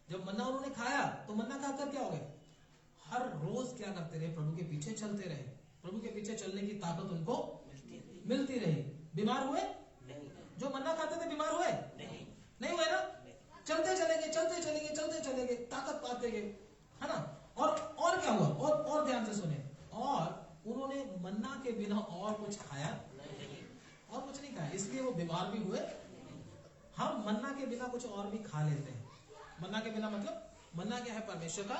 जब मन्ना उन्होंने खाया तो मन्ना खाकर क्या हो गए? हर रोज क्या करते रहे? प्रभु के पीछे चलते रहे। प्रभु के पीछे चलने की ताकत उनको मिलती रही। बीमार हुए? जो मन्ना खाते थे बीमार हुए? नहीं हुए ना? चलते चले गए, ताकत पाते गए, है ना? और क्या हुआ? और ध्यान से सुने। और उन्होंने मन्ना के बिना और कुछ खाया? और कुछ नहीं खाया, इसलिए वो बीमार भी हुए। हम मन्ना के बिना कुछ और भी खा लेते हैं। मन्ना के बिना मतलब, मन्ना क्या है? परमेश्वर का।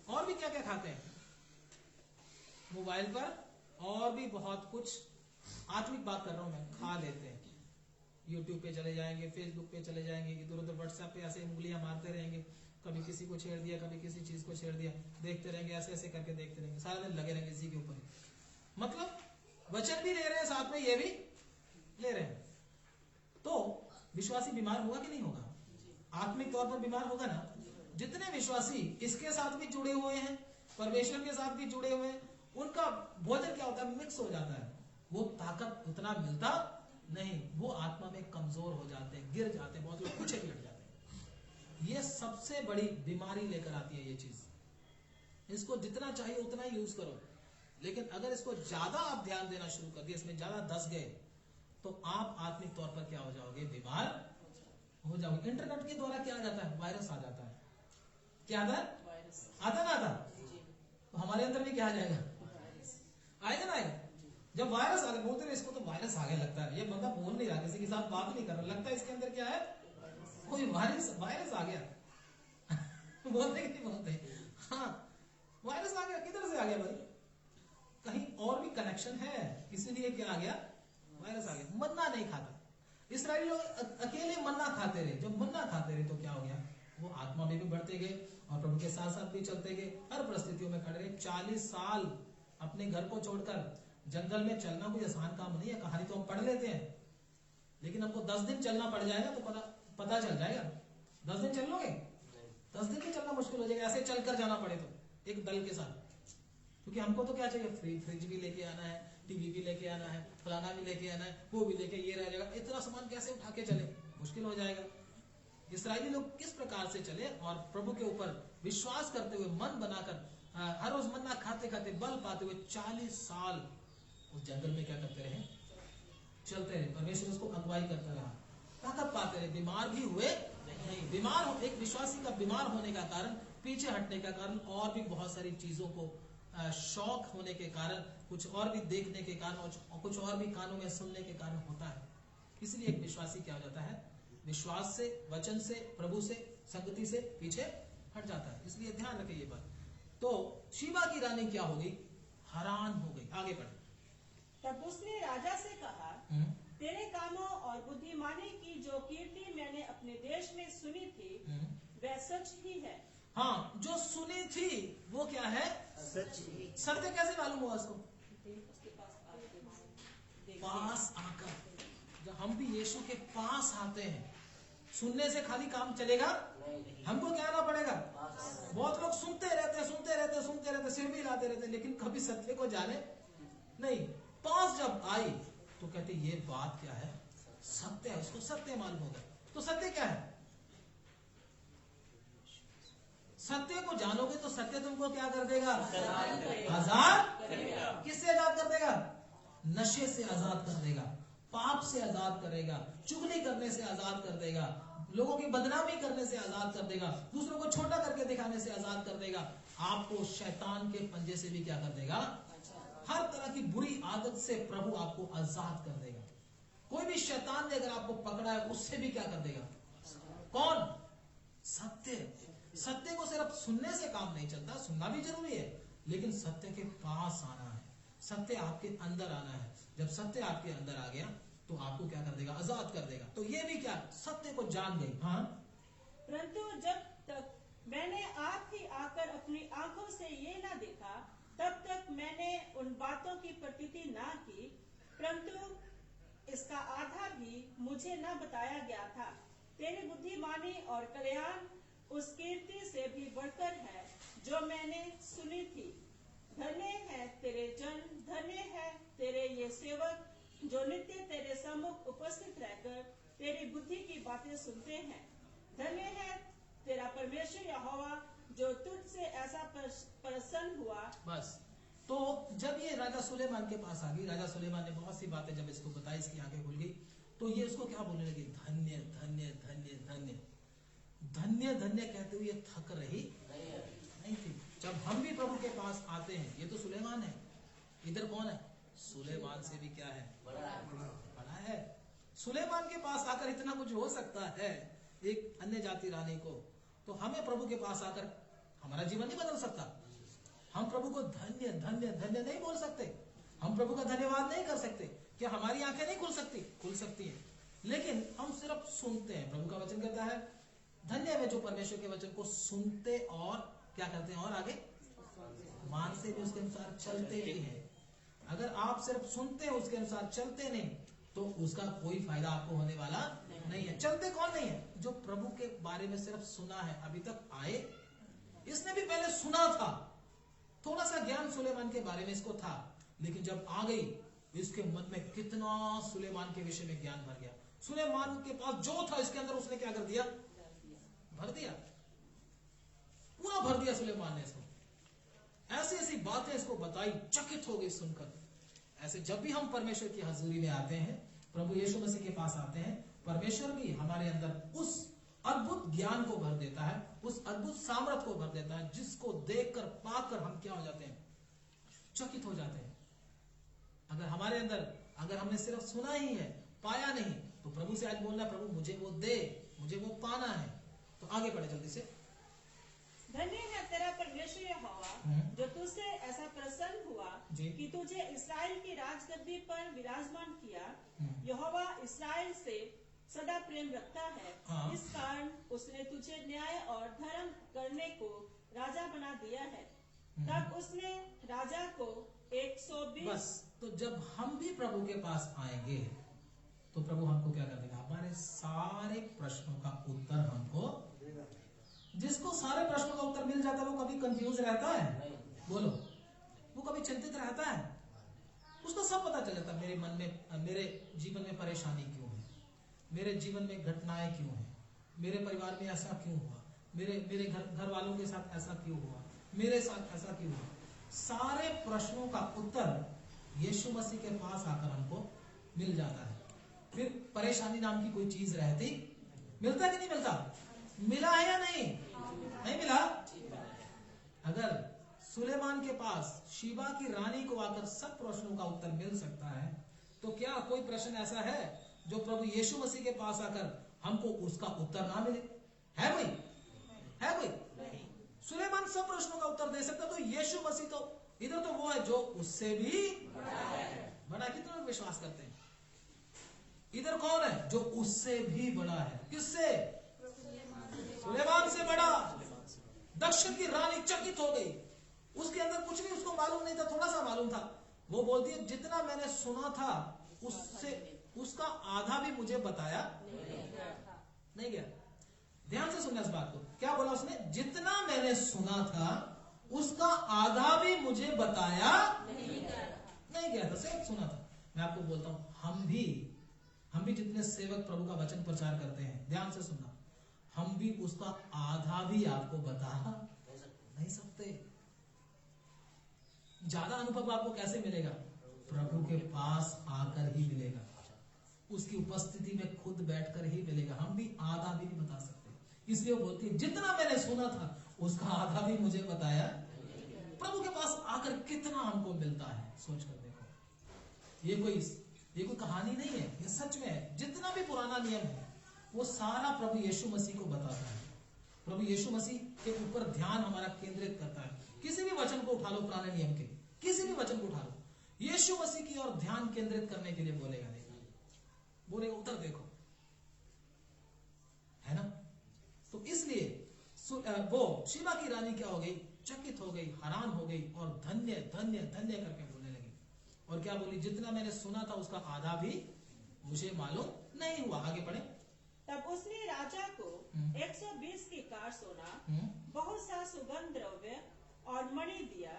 और भी क्या क्या खाते हैं? मोबाइल पर और भी बहुत कुछ, आत्मिक बात कर रहा हूं मैं, खा लेते हैं। यूट्यूब पे चले जाएंगे, फेसबुक पे चले जाएंगे, इधर उधर व्हाट्सएप पे ऐसे उंगलियां मारते रहेंगे, कभी किसी को छेड़ दिया, कभी किसी चीज को छेड़ दिया, देखते रहेंगे, ऐसे ऐसे करके देखते रहेंगे, सारा दिन लगे रहेंगे इसी के ऊपर। मतलब वचन भी ले रहे हैं, साथ में ये भी ले रहे हैं। तो विश्वासी बीमार होगा कि नहीं होगा? आत्मिक तौर पर बीमार होगा ना। जितने विश्वासी इसके साथ भी जुड़े हुए हैं, परमेश्वर के साथ भी जुड़े हुए हैं, उनका भोजन क्या होता है? मिक्स हो जाता है। वो ताकत उतना मिलता नहीं, वो आत्मा में कमजोर हो जाते हैं, गिर जाते हैं, बहुत लोग पीछे भी हट जाते हैं। ये सबसे बड़ी बीमारी लेकर आती है ये चीज। इसको जितना चाहिए उतना ही यूज करो, लेकिन अगर इसको ज्यादा आप ध्यान देना शुरू कर दिए, इसमें ज्यादा धस गए, तो आप आत्मिक तौर पर क्या हो जाओगे? बीमार हो जाओगे। इंटरनेट के द्वारा क्या आ जाता है? वायरस आ जाता है। क्या आता है? आता ना आता? तो हमारे अंदर भी क्या आ जाएगा? आएगा ना आएगा। जब वायरस आ गया, बोलते रहे इसको तो वायरस आ गया लगता है, ये बंदा बोल नहीं रहा, किसी के साथ बात नहीं कर रहा, लगता है इसके अंदर क्या है? कोई वायरस आ गया। बोलते कि नहीं बोलते? हाँ, वायरस आ गया। किधर से आ गया भाई? कहीं और भी कनेक्शन है, इसीलिए क्या आ गया? वायरस आ गया। मन्ना नहीं खाता। इस्राएली लोग अकेले मन्ना खाते रहे। जब मन्ना खाते रहे तो क्या हो गया? वो आत्मा में भी बढ़ते गए और प्रभु के साथ साथ भी चलते गए, हर परिस्थितियों में खड़े रहे। 40 साल अपने घर को छोड़कर जंगल में चलना कोई आसान काम नहीं है। कहानी तो हम पढ़ लेते हैं, लेकिन हमको 10 दिन चलना पड़ जाएगा तो पता चल जाएगा। 10 दिन चल लोगे? 10 दिन भी चलना मुश्किल हो जाएगा, ऐसे चलकर जाना पड़े तो एक दल के साथ। क्योंकि हमको तो क्या चाहिए, फ्रिज भी लेके आना है, टीवी भी लेके आना है, फलाना भी लेके आना है, वो भी लेके, ये रह जाएगा, इतना सामान कैसे उठा के चले, मुश्किल हो जाएगा। इस्राएली लोग किस प्रकार से चले और प्रभु के ऊपर विश्वास करते हुए मन बनाकर हर रोज मन्ना खाते खाते बल पाते हुए 40 साल उस जंगल में क्या करते रहे, चलते रहे। परमेश्वर उसको अगुवाई करता रहा, ताकत पाते रहे, बीमार भी हुए नहीं। बीमार, एक विश्वासी का बीमार होने का कारण, पीछे हटने का कारण, और भी बहुत सारी चीजों को शौक होने के कारण, कुछ और भी देखने के कारण, और कुछ और भी कानों में सुनने के कारण होता है। इसलिए एक विश्वासी क्या हो जाता है, विश्वास से, वचन से, प्रभु से, संगति से पीछे हट जाता है। इसलिए ध्यान रखिए ये बात। तो शीबा की रानी क्या हो गई, हैरान हो गई। आगे बढ़े। तब उसने राजा से कहा, तेरे कामों और बुद्धिमानी की जो कीर्ति मैंने अपने देश में सुनी थी वह सच ही है। हाँ, जो सुनी थी वो क्या है, सच ही। सत्य कैसे मालूम हुआ उसको, उसके पास आकर। जब हम भी यीशु के पास आते हैं, सुनने से खाली काम चलेगा, हमको क्या आना पड़ेगा। बहुत लोग सुनते रहते, सिर भी हिलाते रहते, लेकिन कभी सत्य को जाने नहीं। पास जब आई तो कहते ये बात क्या है, सत्य है, उसको सत्य मालूम होगा। तो सत्य क्या है, सत्य को जानोगे तो सत्य तुमको क्या कर देगा, आजाद। किससे आजाद कर देगा, नशे से आजाद कर देगा, पाप से आजाद करेगा, चुगली करने से आजाद कर देगा, लोगों की बदनामी करने से आजाद कर देगा, दूसरों को छोटा करके दिखाने से आजाद कर देगा, आपको शैतान के पंजे से भी क्या कर देगा, हर तरह की बुरी आदत से प्रभु आपको आजाद कर देगा। कोई भी शैतान ने अगर आपको पकड़ा है, उससे भी क्या कर देगा, कौन, सत्य। सत्य को सिर्फ सुनने से काम नहीं चलता, सुनना भी जरूरी है, लेकिन सत्य के पास आना है, सत्य आपके अंदर आना है। जब सत्य आपके अंदर आ गया तो आपको क्या कर देगा, आजाद कर देगा। तो ये भी क्या, सत्य को जान गई। हाँ, परंतु जब तक मैंने आप ही आकर अपनी आंखों से ये ना देखा, तब तक मैंने उन बातों की प्रतीति ना की, परंतु इसका आधा भी मुझे न बताया गया था। तेरी बुद्धिमानी और कल्याण उस कीर्ति से भी बढ़कर है जो मैंने सुनी थी। धन्य है तेरे जन, धन्य है तेरे ये सेवक जो नित्य तेरे सम्मुख उपस्थित रहकर तेरी बुद्धि की बातें सुनते हैं। धन्य है तेरा परमेश्वर यहोवा जो तुझसे ऐसा प्रसन्न हुआ। बस। तो जब ये राजा सुलेमान के पास आ गई, राजा सुलेमान ने बहुत सी बातें जब इसको बताई, इसकी आंखें खुल गई, तो ये उसको क्या बोलने लगी, धन्य धन्य धन्य धन्य धन्य धन्य कहते हुए थक रही नहीं थी। जब हम भी प्रभु के पास आते हैं, ये तो सुलेमान है, इधर कौन है, सुलेमान से भी क्या है, बड़ा है। सुलेमान के पास आकर इतना कुछ हो सकता है एक अन्य जाति रानी को, तो हमें प्रभु के पास आकर हमारा जीवन नहीं बदल सकता। हम प्रभु को धन्य धन्य धन्य नहीं बोल सकते, हम प्रभु का धन्यवाद नहीं कर सकते। क्या हमारी आंखें नहीं खुल सकती, खुल सकती है, लेकिन हम सिर्फ सुनते हैं। प्रभु का वचन कहता है धन्य है जो परमेश्वर के वचन को सुनते और क्या करते हैं, और आगे मानते भी उसके अनुसार चलते ही हैं। अगर आप सिर्फ सुनते हैं, उसके अनुसार चलते नहीं, तो उसका कोई फायदा आपको होने वाला नहीं है। चलते कौन नहीं है, जो प्रभु के बारे में सिर्फ सुना है, अभी तक आए, इसने भी पहले सुना था, थोड़ा सा ज्ञान सुलेमान के बारे में इसको था, लेकिन जब आ गई, इसके मन में कितना सुलेमान के विषय में ज्ञान भर गया। सुलेमान के पास जो था, इसके अंदर उसने क्या कर दिया, भर दिया, पूरा भर दिया सुलेमान ने इसको। ऐसी ऐसी बातें इसको बताई, चकित हो गई सुनकर। ऐसे जब भी हम परमेश्वर की हजूरी में आते हैं, प्रभु यीशु मसीह के पास आते हैं, परमेश्वर भी हमारे अंदर उस अद्भुत ज्ञान को भर देता है, उस अद्भुत सामर्थ को भर देता है, जिसको देखकर पाकर हम क्या हो जाते हैं, चकित हो जाते हैं। अगर हमारे अंदर, अगर हमने सिर्फ सुना ही है, पाया नहीं, तो प्रभु से आज बोलना, प्रभु मुझे वो दे, मुझे वो पाना है। तो आगे बढ़े जल्दी से। धन्य है तेरा परमेश्वर यहोवा जो तुझसे ऐसा प्रसन्न हुआ कि तुझे इस्राएल की राजगद्दी पर विराजमान किया। यहोवा इस्राएल से सदा प्रेम रखता है, इस कारण उसने तुझे न्याय और धर्म करने को राजा बना दिया है। तब उसने राजा को 120। बस। तो जब हम भी प्रभु के पास आएंगे, तो प्रभु हमको क्या कर देगा, हमारे सारे प्रश्नों का उत्तर हमको। जिसको सारे प्रश्नों का उत्तर मिल जाता है, वो कभी कंफ्यूज रहता है, बोलो, वो कभी चिंतित रहता है? उसको सब पता चल जाता है, मेरे मन में, मेरे जीवन में परेशानी क्यों है, मेरे जीवन में घटनाएं क्यों है, मेरे परिवार में ऐसा क्यों हुआ, मेरे घर वालों के साथ ऐसा क्यों हुआ, मेरे साथ ऐसा क्यों हुआ। सारे प्रश्नों का उत्तर यीशु मसीह के पास आकर हमको मिल जाता है। फिर परेशानी नाम की कोई चीज रहती, मिलता कि नहीं मिलता? मिला है या नहीं? नहीं मिला। अगर सुलेमान के पास शीबा की रानी को आकर सब प्रश्नों का उत्तर मिल सकता है, तो क्या कोई प्रश्न ऐसा है जो प्रभु यीशु मसीह के पास आकर हमको उसका उत्तर ना मिले? है कोई? है कोई? सुलेमान सब प्रश्नों का उत्तर दे सकता, तो यीशु मसीह तो इधर तो वो है जो उससे भी बड़ा। कितने लोग विश्वास करते हैं? इधर कौन है जो उससे भी बड़ा है? किससे? सुलेमान से बड़ा। दक्षिण की रानी चकित हो गई, उसके अंदर कुछ भी उसको मालूम नहीं था, थोड़ा सा मालूम था। वो बोलती है जितना मैंने सुना था उससे उसका आधा भी मुझे बताया नहीं गया। ध्यान से सुनना इस बात को। क्या बोला उसने? जितना मैंने सुना था उसका आधा भी मुझे बताया नहीं गया था, सिर्फ सुना था। मैं आपको बोलता हूं, हम भी जितने सेवक प्रभु का वचन प्रचार करते हैं, ध्यान से सुनना, हम भी उसका आधा भी आपको बता नहीं सकते। ज्यादा अनुभव आपको कैसे मिलेगा? प्रभु के पास आकर ही मिलेगा, उसकी उपस्थिति में खुद बैठकर ही मिलेगा। हम भी आधा भी नहीं बता सकते। इसलिए वो बोलती है जितना मैंने सुना था उसका आधा भी मुझे बताया। प्रभु के पास आकर कितना हमको मिलता है, सोच कर देखो। ये कोई कहानी नहीं है, ये सच में है। जितना भी पुराना नियम है वो सारा प्रभु यीशु मसीह को बताता है। प्रभु यीशु मसीह के ऊपर ध्यान हमारा केंद्रित करता है। किसी भी वचन को उठा लो, पुराने नियम के किसी भी वचन को उठा लो, यीशु मसीह की ओर ध्यान केंद्रित करने के लिए बोलेगा, बोलेगा उधर देखो, है ना? तो इसलिए वो शीबा की रानी क्या हो गई? चकित हो गई, हैरान हो गई और धन्य धन्य धन्य करके बोलने लगी। और क्या बोली? जितना मैंने सुना था उसका आधा भी मुझे मालूम नहीं हुआ। आगे पढ़े। तब उसने राजा को 120 की कार सोना, बहुत सा सुगंध द्रव्य और मणि दिया।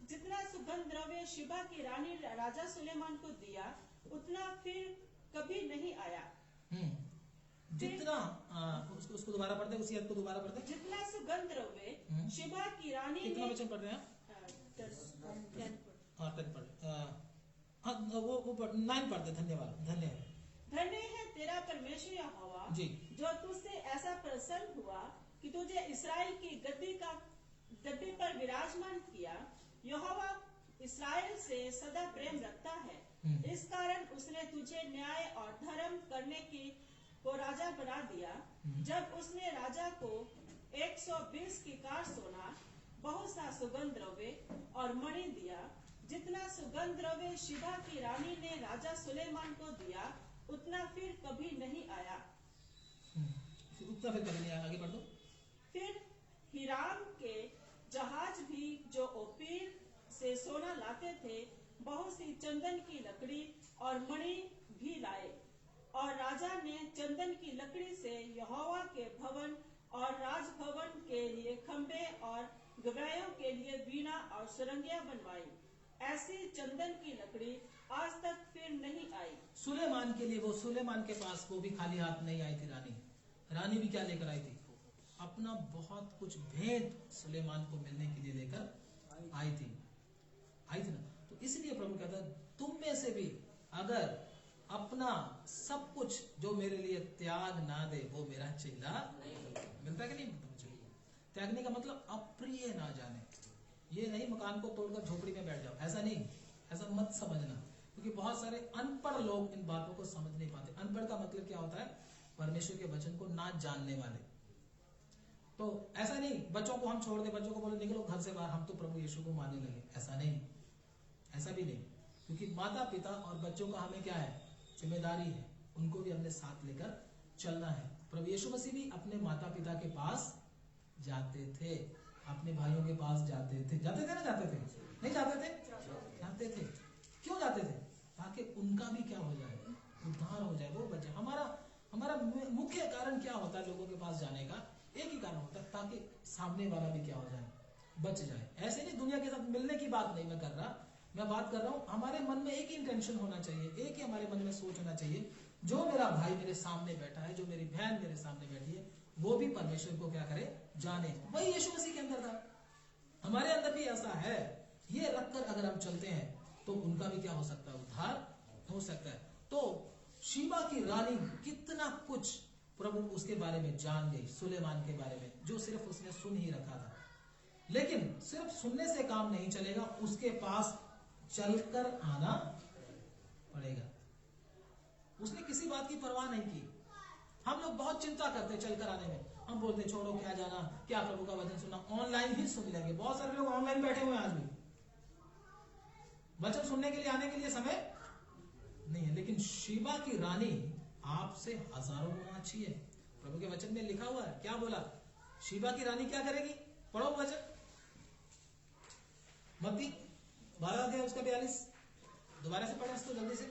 जितना सुगंध द्रव्य शीबा की रानी राजा सुलेमान को दिया, उतना फिर कभी नहीं आया। जितना उसको दोबारा पढ़ते, उसी को दोबारा पढ़ते। जितना सुगंध द्रव्य शीबा की रानी कितना वचन पढ़ रहे हैं? 9 पढ़ते। धन्यवाद। धन्य है तेरा परमेश्वर यहोवा जो तुझसे ऐसा प्रसन्न हुआ कि तुझे इस्राएल की गद्दी पर विराजमान किया। यहोवा इस्राएल से सदा प्रेम रखता है, इस कारण उसने तुझे न्याय और धर्म करने को राजा बना दिया। जब उसने राजा को 120 की कार सोना, बहुत सा सुगंध द्रव्य और मणि दिया, जितना सुगंध द्रव्य शीबा की रानी ने राजा सुलेमान को दिया, उतना फिर कभी नहीं आया। उतना फिर कभी नहीं आया। आगे बढ़ दो। फिर हिराम के जहाज भी जो ओपीर से सोना लाते थे, बहुत सी चंदन की लकड़ी और मणि भी लाए। और राजा ने चंदन की लकड़ी से यहोवा के भवन और राजभवन के लिए खंबे और गवायों के लिए वीणा और सुरंगियां बनवाई। ऐसी चंदन की लकड़ी आज तक फिर नहीं आई। सुलेमान के लिए, वो सुलेमान के पास वो भी खाली हाथ नहीं आई थी। रानी भी क्या लेकर आई थी? अपना बहुत कुछ भेंट सुलेमान को मिलने के लिए लेकर आई थी ना। तो इसलिए प्रभु कहता है तुम में से भी अगर अपना सब कुछ जो मेरे लिए त्याग ना दे, वो मेरा चेला मिलता है कि नहीं? त्यागने का मतलब अप्रिय ना जाने। ये नहीं मकान को तोड़कर झोपड़ी में बैठ जाओ, ऐसा नहीं, ऐसा मत समझना। क्योंकि बहुत सारे अनपढ़ लोग इन बातों को समझ नहीं पाते। अनपढ़ का मतलब क्या होता है? परमेश्वर के वचन को ना जानने वाले। तो ऐसा नहीं बच्चों को हम छोड़ दे, बच्चों को बोले निकलो घर से बाहर, हम तो प्रभु यीशु को मानने लगे, ऐसा नहीं, ऐसा भी नहीं। क्योंकि माता पिता और बच्चों का हमें क्या है? जिम्मेदारी है, उनको भी अपने साथ लेकर चलना है। प्रभु यीशु मसीह भी अपने माता पिता के पास जाते थे, अपने भाइयों के पास जाते थे ना? जाते थे? नहीं जाते थे? जाते थे। क्यों जाते थे? ताकि उनका भी क्या हो जाए? उद्धार हो जाए, वो बचे। हमारा मुख्य कारण क्या होता है लोगों के पास जाने का? एक ही कारण होता है, ताकि सामने वाला भी क्या हो जाए? बच जाए। ऐसे नहीं दुनिया के साथ मिलने की बात नहीं मैं कर रहा, मैं बात कर रहा हूं हमारे मन में एक ही इंटेंशन होना चाहिए, एक ही हमारे मन में सोच होना चाहिए, जो मेरा भाई मेरे सामने बैठा है, जो मेरी बहन मेरे सामने बैठी है, वो भी परमेश्वर को क्या करे, जाने। वही यीशु मसीह के अंदर था, हमारे अंदर भी ऐसा है। ये रखकर अगर हम चलते हैं तो उनका भी क्या हो सकता है, उद्धार हो सकता है। तो शीबा की रानी कितना कुछ प्रभु उसके बारे में जान गई, सुलेमान के बारे में, जो सिर्फ उसने सुन ही रखा था। लेकिन सिर्फ सुनने से काम नहीं चलेगा, उसके पास चलकर आना पड़ेगा। उसने किसी बात की परवाह नहीं की। हम लोग बहुत चिंता करते हैं चलकर आने में, हम बोलते हैं छोड़ो क्या जाना, क्या प्रभु का वचन सुनना, ऑनलाइन ही सुन लेंगे। बहुत सारे लोग ऑनलाइन बैठे हुए हैं आज भी, वचन सुनने के लिए आने के लिए समय नहीं है। लेकिन शीबा की रानी आपसे हजारों गुना अच्छी है। प्रभु के वचन में लिखा हुआ है, क्या बोला, शीबा की रानी क्या करेगी, पढ़ो वचन, मत्ती 12 अध्याय उसका 42, दोबारा से पढ़े इसको जल्दी से।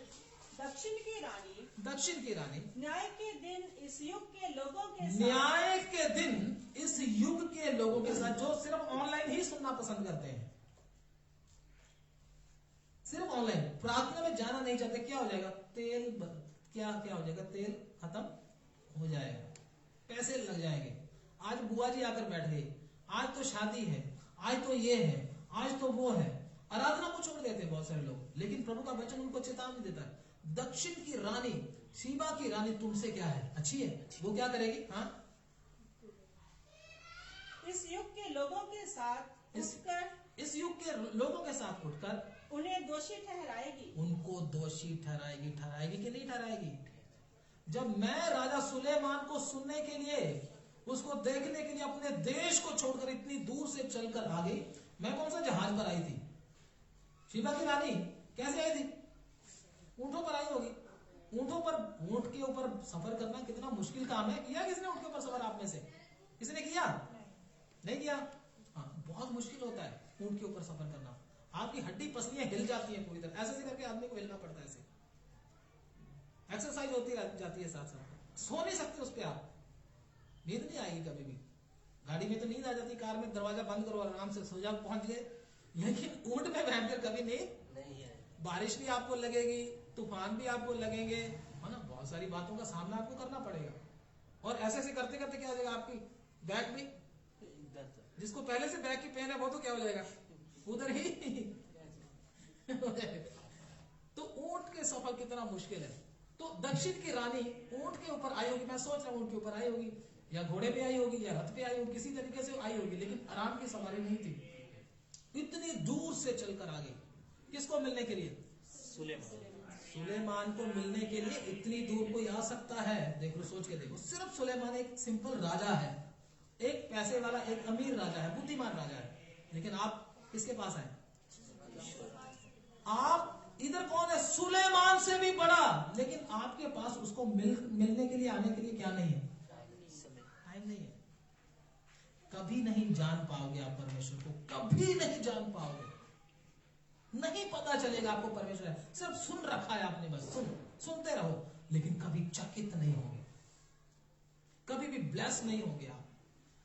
दक्षिण की रानी, दक्षिण की रानी न्याय के दिन इस युग के लोगों के साथ, न्याय के दिन इस युग के लोगों के साथ, जो सिर्फ ऑनलाइन ही सुनना पसंद करते हैं, सिर्फ ऑनलाइन, प्रार्थना में जाना नहीं चाहते, क्या हो जाएगा, तेल क्या हो जाएगा, तेल खत्म हो जाएगा, पैसे लग जाएंगे। आज बुआ जी आकर बैठ गई, आज तो शादी है, आज तो ये है, आज तो वो है, आराधना को छोड़ देते हैं बहुत सारे लोग। लेकिन प्रभु का वचन उनको चेतावनी देता है, दक्षिण की रानी, शीबा की रानी तुमसे क्या है, अच्छी है, वो क्या करेगी, हाँ, इस युग के लोगों के साथ उठकर, इस युग के लोगों के साथ उठकर उन्हें दोषी ठहराएगी। उनको दोषी ठहराएगी। ठहराएगी कि नहीं ठहराएगी? जब मैं राजा सुलेमान को सुनने के लिए, उसको देखने के लिए अपने देश को छोड़कर इतनी दूर से चलकर आ गई, मैं कौन सा जहाज पर आई थी? शीबा की रानी कैसे आई थी? ऊंटों पर आई होगी। ऊंटों पर, ऊंट के ऊपर सफर करना कितना मुश्किल काम है। किया किसने ऊंट के ऊपर सफर आप में से? किसने किया? नहीं किया? हाँ, बहुत मुश्किल होता है ऊंट के ऊपर सफर करना। आपकी हड्डी पसलियां हिल जाती है पूरी तरह, ऐसे करके आदमी को हिलना पड़ता है। ऐसे एक्सरसाइज होती जाती है साथ साथ। सो नहीं सकते उस पर आप, नींद नहीं आएगी कभी भी। गाड़ी में तो नींद आ जाती, कार में दरवाजा बंद करो आराम से सो जाओ, पहुंच गए। लेकिन ऊंट में बैठकर कभी नहीं है। बारिश भी आपको लगेगी, तूफान भी आपको लगेंगे, है ना, बहुत सारी बातों का सामना आपको करना पड़ेगा। और ऐसे ऐसे करते करते क्या हो जाएगा, आपकी बैग भी, जिसको पहले से बैग की पेन है वो तो क्या हो जाएगा, उधर ही हो जाएगा। तो ऊंट के सफर कितना मुश्किल है। तो दक्षिण की रानी ऊंट के ऊपर आई होगी, मैं सोच रहा हूं ऊंट के ऊपर आई होगी, या घोड़े पे आई होगी, या रथ पे आई होगी, किसी तरीके से आई होगी, लेकिन आराम की सवारी नहीं थी। इतनी दूर से चलकर आ गई, किसको मिलने के लिए? सुलेमान को मिलने के लिए इतनी दूर कोई आ सकता है? देखो, सोच के देखो, सिर्फ सुलेमान एक सिंपल राजा है, एक पैसे वाला, एक अमीर राजा है, बुद्धिमान राजा है। लेकिन आप किसके पास आए? आप इधर कौन है? सुलेमान से भी बड़ा। लेकिन आपके पास उसको मिलने के लिए, आने के लिए क्या नहीं है? टाइम नहीं है। कभी नहीं जान पाओगे आप परमेश्वर को, कभी नहीं जान पाओगे, नहीं पता चलेगा आपको परमेश्वर है। सिर्फ सुन रखा है आपने, बस सुनते रहो, लेकिन कभी चकित नहीं होगे, कभी भी ब्लेस नहीं होगे आप,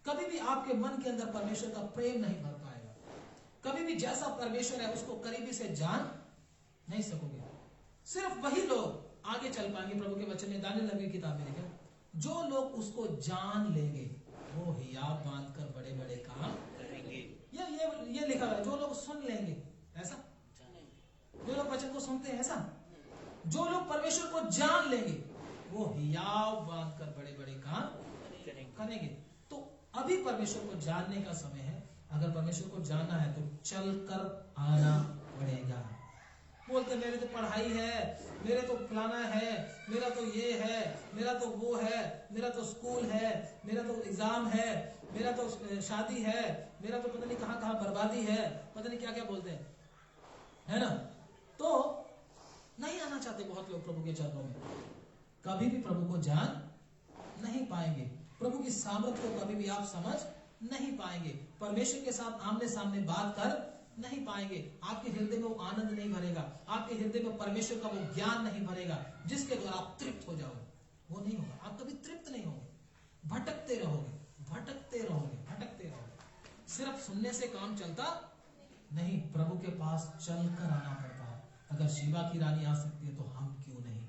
कभी भी आपके मन के अंदर परमेश्वर का प्रेम नहीं भर पाएगा, कभी भी जैसा परमेश्वर है उसको करीबी से जान नहीं सकोगे। सिर्फ वही लोग आगे चल पाएंगे। प्रभु के वचन में, दानियल नबी की किताब में लिखा, जो लोग उसको जान लेंगे वो हियाव बांधकर बड़े बड़े काम करेंगे। ये लिखा हुआ है, जो लोग सुन लेंगे, ऐसा, जो लोग वचन को सुनते हैं, ऐसा, जो लोग परमेश्वर को जान लेंगे वो हियाव बांधकर बड़े बड़े काम करेंगे। तो अभी परमेश्वर को जानने का समय है। अगर परमेश्वर को जानना है तो चलकर आना पड़ेगा। बोलते मेरे तो पढ़ाई है, मेरे तो फलाना है, मेरा तो ये है, मेरा तो वो है, मेरा तो स्कूल है, मेरा तो एग्जाम है, मेरा तो शादी है, मेरा तो पता नहीं कहां कहां बर्बादी है, पता नहीं क्या क्या बोलते हैं, है ना। तो नहीं आना चाहते बहुत लोग प्रभु के चरणों में, कभी भी प्रभु को जान नहीं पाएंगे, प्रभु की सामर्थ्य को कभी भी आप समझ नहीं पाएंगे, परमेश्वर के साथ आमने सामने बात कर नहीं पाएंगे, आपके हृदय में वो आनंद नहीं भरेगा, आपके हृदय में परमेश्वर का वो ज्ञान नहीं भरेगा जिसके द्वारा आप तृप्त हो जाओगे। वो नहीं होगा, आप कभी तृप्त नहीं होंगे, भटकते रहोगे, भटकते रहोगे, भटकते रहोगे। सिर्फ सुनने से काम चलता नहीं, प्रभु के पास चलकर आना पड़ता है। अगर शीबा की रानी आ सकती है तो हम क्यों नहीं?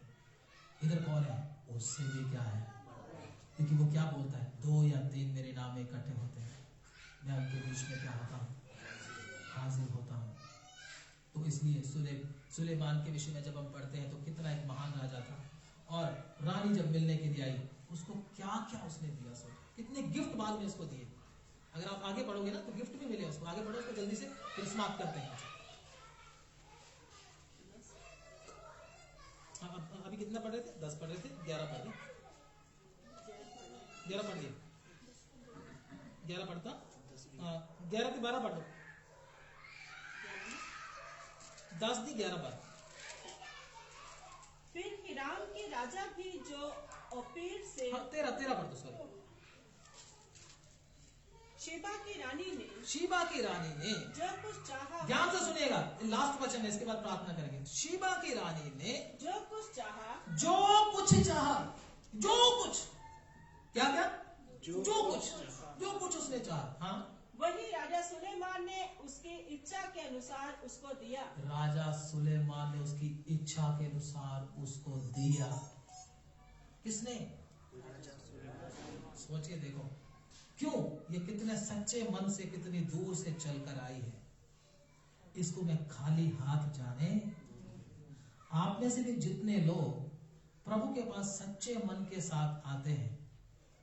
इधर कौन है? उससे भी क्या है, क्योंकि वो क्या बोलता है, 2 या 3 मेरे नाम में इकट्ठे होते हैं, मैं उनके बीच में क्या होता हूँ, हाजिर होता हूँ। तो इसलिए सुलेमान के विषय में जब हम पढ़ते हैं तो कितना एक महान राजा था, और रानी जब मिलने के लिए आई उसको क्या क्या उसने दिया, सो कितने गिफ्ट बाद में उसको दिए। अगर आप आगे पढ़ोगे ना तो गिफ्ट भी मिले उसको। आगे पढ़ो उसको जल्दी से, फिर समाप्त करते हैं। अभी कितना पढ़ रहे थे? 10 पढ़ रहे थे, 11 पढ़ रहे, 11 पढ़ दिए, 11 पढ़ता, 11 के 12 पढ़ दो, 10 दी 11 बार। फिर हिराम के राजा भी जो ओपीर से 13 पढ़ दो, सॉरी। शीबा की रानी ने जो कुछ चाहा, ध्यान से सुनिएगा, लास्ट वचन है, इसके बाद प्रार्थना करेंगे। शीबा की रानी ने जो कुछ चाहा, जो कुछ क्या जो कुछ उसने चाहा, हाँ, वही राजा सुलेमान ने उसकी इच्छा के अनुसार उसको दिया। राजा सुलेमान ने उसकी इच्छा के अनुसार उसको दिया। किसने? सोच के देखो, क्यों ये कितने सच्चे मन से, कितनी दूर से चलकर आई है। इसको मैं खाली हाथ जाने। आप में से भी जितने लोग प्रभु के पास सच्चे मन के साथ आते हैं,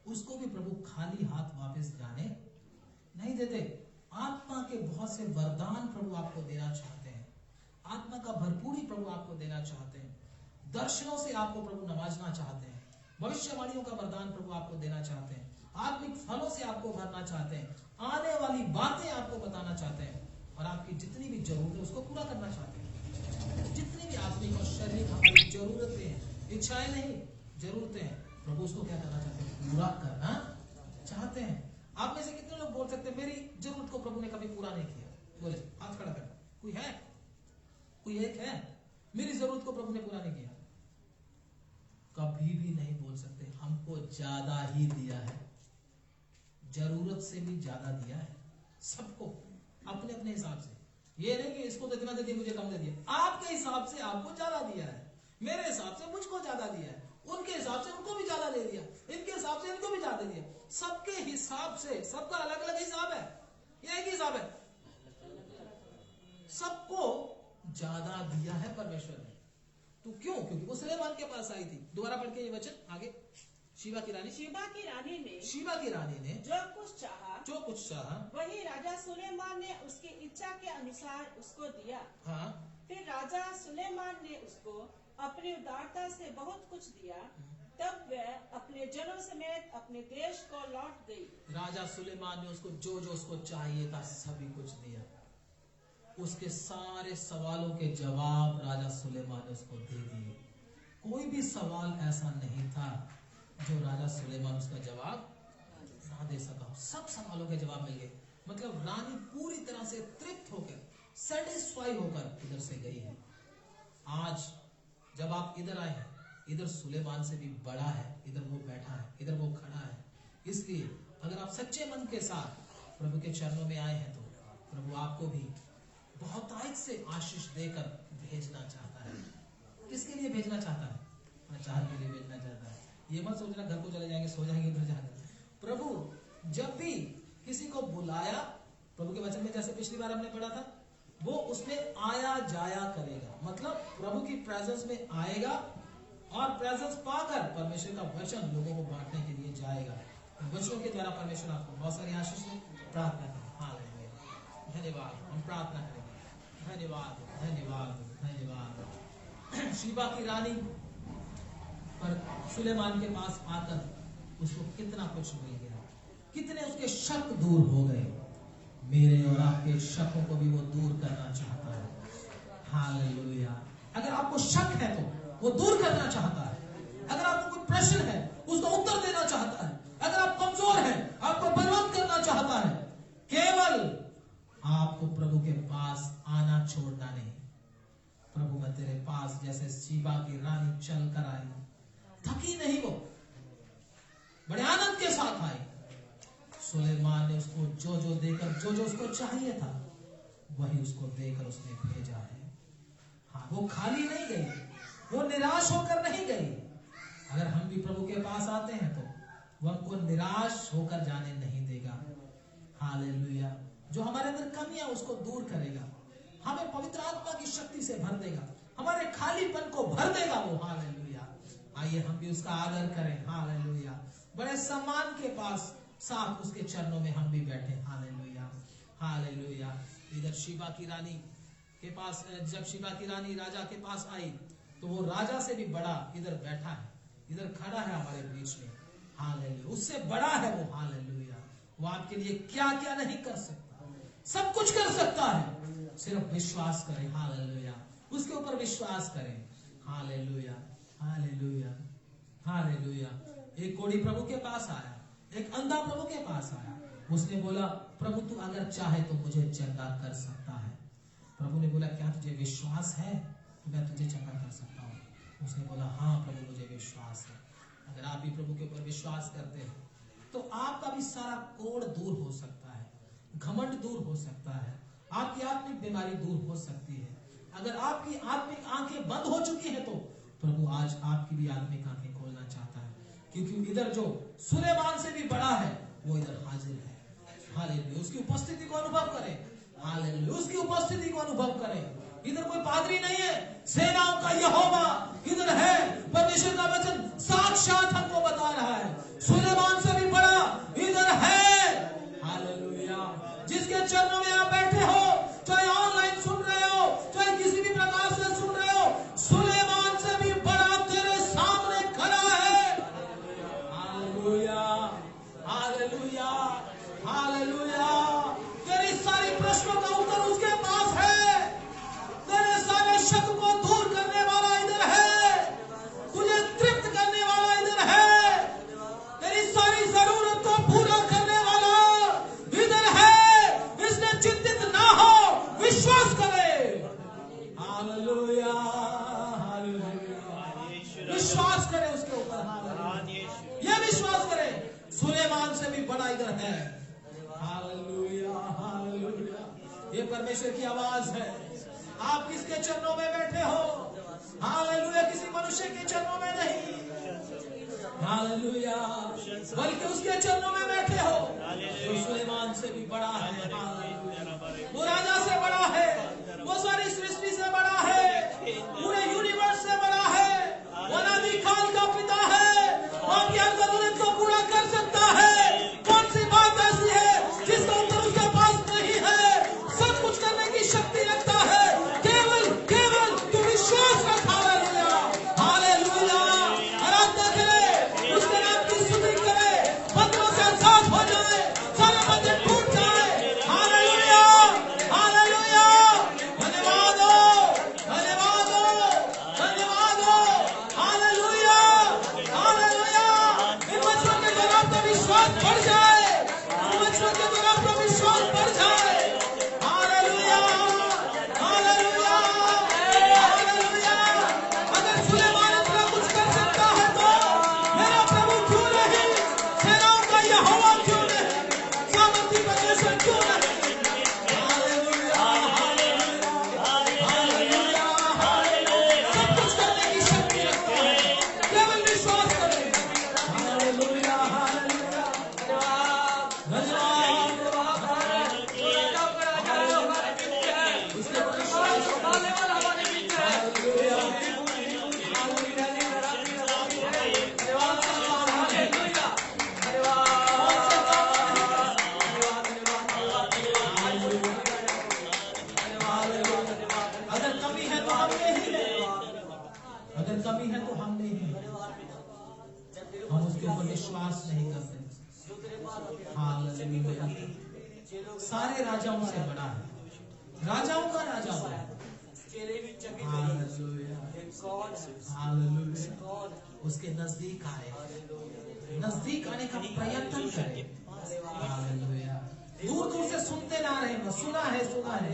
उसको भी प्रभु खाली हाथ वापस जाने नहीं देते। आत्मा के बहुत से वरदान प्रभु आपको देना चाहते हैं, आत्मा का भरपूरी प्रभु आपको देना चाहते हैं, दर्शनों से आपको प्रभु नवाजना चाहते हैं, भविष्यवाणियों का वरदान प्रभु आपको देना चाहते हैं, आत्मिक फलों से आपको भरना चाहते हैं, आने वाली बातें आपको बताना चाहते हैं, और आपकी जितनी भी जरूरत है उसको पूरा करना चाहते हैं। जितनी भी आत्मिक और शारीरिक हमारी जरूरतें हैं, इच्छाएं नहीं, जरूरतें हैं, प्रभु उसको क्या करना चाहते हैं? पूरा करना चाहते हैं। आप में से कितने लोग बोल सकते हैं मेरी जरूरत को प्रभु ने कभी पूरा नहीं किया? बोले, हाथ खड़ा कर। कोई है? कोई एक है? मेरी जरूरत को प्रभु ने पूरा नहीं किया? कभी भी नहीं बोल सकते। हमको ज्यादा ही दिया है, जरूरत से भी ज्यादा दिया है सबको, अपने अपने हिसाब से। ये नहीं कि इसको तो इतना दे दिया, मुझे कम दे दिया। आपके हिसाब से आपको ज्यादा दिया है, मेरे हिसाब से मुझको ज्यादा दिया है, उनके हिसाब से उनको भी ज्यादा दे दिया, इनके हिसाब से इनको भी ज्यादा दिया। सबके हिसाब से, सबका अलग अलग हिसाब है या एक हिसाब है? सबको ज्यादा दिया है परमेश्वर ने। तो क्यों? क्योंकि वो सुलेमान के पास आई थी। दोबारा पढ़ के ये वचन आगे। शीबा की रानी ने जो कुछ चाहा वही राजा सुलेमान ने उसकी इच्छा के अनुसार उसको दिया। हाँ, फिर राजा सुलेमान ने उसको अपनी उदारता से बहुत कुछ दिया। तब वह अपने जनों समेत अपने देश को लौट गई। राजा सुलेमान ने उसको जो उसको चाहिए था सभी कुछ दिया। उसके सारे सवालों के जवाब राजा सुलेमान ने उसको दे दिए। कोई भी सवाल ऐसा नहीं था जो राजा सुलेमान उसका जवाब ना दे सका। सब सवालों के जवाब मिल गए। मतलब रानी पूरी तरह से तृप्त होकर, सेटिस्फाई होकर इधर से गई है। आज जब आप इधर आए हैं, इधर सुलेमान से भी बड़ा है, इधर वो बैठा है, इधर वो खड़ा है। इसलिए अगर आप सच्चे मन के साथ प्रभु के चरणों में आए हैं तो प्रभु आपको भी बहुतायत से आशीष देकर भेजना चाहता है। किसके लिए भेजना चाहता है? प्रचार के लिए भेजना चाहता है। ये मत सोचना घर को चले जाएंगे, सो जाएंगे, उधर जाकर। प्रभु जब भी किसी को बुलाया, प्रभु के वचन में जैसे पिछली बार हमने पढ़ा था, वो उसमें आया जाया करेगा। मतलब प्रभु की प्रेजेंस में आएगा और प्रेजेंस पाकर परमेश्वर का वचन लोगों को बांटने के लिए जाएगा। वचनों के द्वारा परमेश्वर आपको बहुत सारी आशीष दे। प्रार्थना करें। हालेलुया। धन्यवाद। हम प्रार्थना करेंगे। धन्यवाद, धन्यवाद, धन्यवाद। शीबा की रानी पर सुलेमान के पास आकर उसको कितना कुछ मिल गया, कितने उसके शक दूर हो गए। मेरे और आपके शकों को भी वो दूर करना चाहता है। हालेलुया। अगर आपको शक है तो वो दूर करना चाहता है। अगर आपको कोई प्रश्न है उसका उत्तर देना चाहता है। अगर आप कमजोर हैं, आपको बलवंत करना चाहता है। केवल आपको प्रभु के पास आना छोड़ना नहीं। प्रभु मैं तेरे पास जैसे शीबा की रानी चल कर आई, थकी नहीं, वो बड़े आनंद के साथ आई। सुलेमान ने उसको जो देकर जो उसको चाहिए था वही उसको देकर उसने भेजा है। हाँ, वो खाली नहीं गई, वो निराश होकर नहीं गई। अगर हम भी प्रभु के पास आते हैं तो वो हमको निराश होकर जाने नहीं देगा। हालेलुया। जो हमारे अंदर कमियां उसको दूर करेगा, हमें पवित्र आत्मा की शक्ति से भर देगा, हमारे खालीपन को भर देगा वो। हालेलुया। आइए हम भी उसका आदर करें। हालेलुया। बड़े सम्मान के पास साथ उसके चरणों में हम भी बैठे। Hallelujah, hallelujah. इधर शिबा की रानी के पास, जब शिबा की रानी राजा के पास आई तो वो राजा से भी बड़ा इधर बैठा है, इधर खड़ा है हमारे बीच में। हालेलुया। उससे बड़ा है वो। हालेलुया। वो आपके लिए क्या क्या नहीं कर सकता, सब कुछ कर सकता है, सिर्फ विश्वास करें। हालेलुया। उसके ऊपर विश्वास करें। Hallelujah, hallelujah, hallelujah. एक कोढ़ी प्रभु के पास आया, एक अंधा प्रभु के पास आया। उसने बोला, प्रभु तू अगर चाहे तो मुझे चंगा कर सकता है। प्रभु ने बोला, क्या तुझे विश्वास है कि मैं तुझे चंगा कर सकता हूँ? उसने बोला, हाँ प्रभु मुझे विश्वास है। अगर आप भी प्रभु के ऊपर विश्वास करते हैं तो आपका भी सारा कोढ़ दूर हो सकता है, घमंड दूर हो सकता है, आपकी आत्मिक बीमारी दूर हो सकती है। अगर आपकी आत्मिक आंखें बंद हो चुकी हैं तो प्रभु आज आपकी भी आत्मिक आंखें खोलना चाहता है, क्योंकि इधर जो सुलेमान से भी बड़ा है वो इधर हाजिर है। हालेलुया। उसकी उपस्थिति को अनुभव करें। हालेलुया। उसकी उपस्थिति को अनुभव करें। इधर कोई पादरी नहीं है, सेनाओं का यहोवा इधर है। परमेश्वर का वचन साक्षात हमको बता रहा है, सुलेमान से भी बड़ा इधर है। हालेलुया। जिसके चरणों में आप बैठे हो, चाहे ऑनलाइन सुन रहे हो, चाहे किसी भी प्रकार से सुन रहे हो, सुलेमान से भी बड़ा तेरे सामने खड़ा है। Hallelujah, hallelujah, hallelujah. तेरी सारी प्रश्नों का उत्तर उसके पास है। तेरे सारे शक को दूर करने वाला इधर है, तुझे तृप्त करने वाला इधर है, तेरी सारी जरूरत को पूरा करने वाला इधर है। इसलिए चिंतित ना हो, विश्वास करे। Hallelujah, hallelujah. विश्वास करे उसके ऊपर। हालेलुया। ये विश्वास करे, सुलेमान से भी बड़ा इधर है। Hallelujah, hallelujah. ये परमेश्वर की आवाज है। आप किसके चरणों में बैठे हो? हालेलुया। किसी मनुष्य के चरणों में नहीं, हालेलुया, बल्कि उसके चरणों में बैठे हो जो सुलेमान से भी बड़ा है। हालेलुया। वो राजा से बड़ा है, वो सारी सृष्टि से बड़ा है, पूरे यूनिवर्स से बड़ा है, वो अनादि काल का पिता है, आपकी हर जरूरत को पूरा कर सकता है। कौन सी बात ऐसी है जिसका उत्तर उसके पास नहीं है? सब कुछ करने की शक्ति रखता है, केवल केवल तू विश्वास रख। Hallelujah, hallelujah. आराधना करे, उसके नाम की स्तुति करे, बंधनों से आजाद हो जाए, सारे बंधन टूट जाए। Hallelujah, hallelujah. धन्यवाद हो, धन्यवाद हो, धन्यवाद हो। Hallelujah, hallelujah. इन वचनों के द्वारा आपका विश्वास बढ़ जाए, इन वचनों के द्वारा आपका विश्वास बढ़ जाए। Hallelujah, hallelujah, hallelujah. अगर सुलेमान इतना कुछ कर सकता है तो मेरा प्रभु क्यों नहीं? सेनाओं का यहोवा क्यों नहीं? सामर्थी परमेश्वर क्यों नहीं? Hallelujah, hallelujah, hallelujah, hallelujah. सब कुछ करने की शक्ति रखता है, केवल विश्वास करें। Hallelujah, hallelujah. धन्यवाद। उसके ऊपर विश्वास अगर कमी है तो हम में ही है, अगर कमी है तो हम में ही है। हम उसके ऊपर विश्वास नहीं करते। हालेलुया। सारे राजाओं से बड़ा है, राजाओं का राजा है। Hallelujah, hallelujah. उसके नजदीक आए, नजदीक आने का प्रयत्न करें। हालेलुया। दूर दूर से सुनते ना रहे, सुना है, सुना है,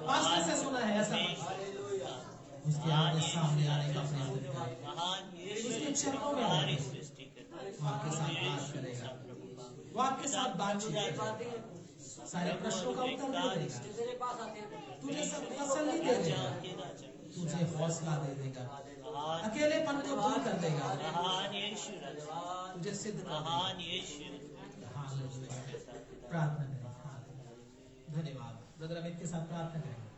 पास्टर से सुना है, ऐसा मत। उसके आगे सामने आने का प्रयत्न करें, उसके चरणों में आए, आपके साथ बात करेगा। वो आपके साथ बातचीत करेगा, सारे प्रश्नों का उत्तर दे देगा, तुझे सब तसल्ली दे देगा, तुझे हौसला दे देगा, अकेलेपन को दूर कर देगा, तुझे सिद्ध कर देगा। प्रार्थना करें। धन्यवाद। ब्रदर अमित के साथ प्रार्थना करेंगे।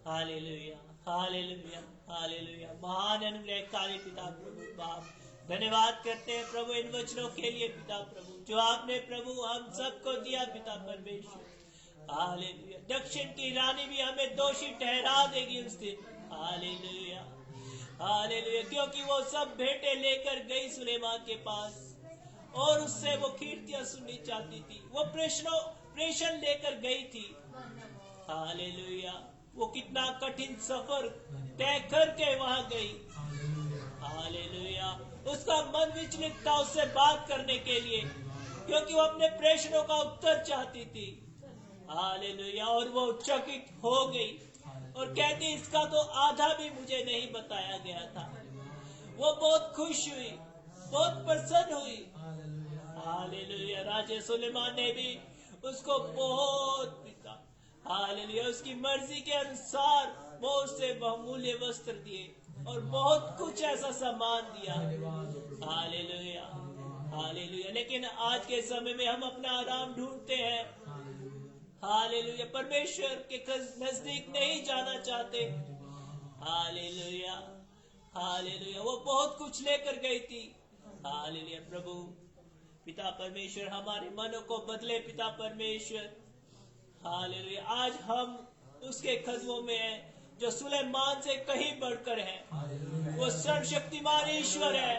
Hallelujah, hallelujah, hallelujah. महान अनुग्रहकारी पिता प्रभु बाप, धन्यवाद करते हैं प्रभु इन वचनों के लिए पिता प्रभु, जो आपने प्रभु हम सबको दिया पिता परमेश्वर। हालेलुया। दक्षिण की रानी भी हमें दोषी ठहरा देगी उस दिन। Hallelujah, hallelujah. क्योंकि वो सब भेंटे लेकर गई सुलेमान के पास और उससे वो कीर्तियां सुननी चाहती थी, वो प्रेषण लेकर गई थी। हालेलुया। वो कितना कठिन सफर तय करके वहां गई। हालेलुया। उसका मन विचलित था उससे बात करने के लिए, क्योंकि वो अपने प्रेषणों का उत्तर चाहती थी। हालेलुया। और वो चकित हो गई और कहती, इसका तो आधा भी मुझे नहीं बताया गया था। वो बहुत खुश हुई, बहुत प्रसन्न हुई। हालेलुया। राजा सुलेमान ने भी उसको बहुत पिता, हालेलुया, उसकी मर्जी के अनुसार वो उससे बहुमूल्य वस्त्र दिए और बहुत कुछ ऐसा सामान दिया। Hallelujah, hallelujah. लेकिन आज के समय में हम अपना आराम ढूंढते हैं। हालेलुया। परमेश्वर के नजदीक नहीं जाना चाहते। Hallelujah, hallelujah. वो बहुत कुछ लेकर गई थी। हालेलुया। प्रभु पिता परमेश्वर हमारे मनों को बदले पिता परमेश्वर। हालेलुया। आज हम उसके खजवों में हैं जो सुलेमान से कहीं बढ़कर है। वो सर्वशक्तिमान ईश्वर है,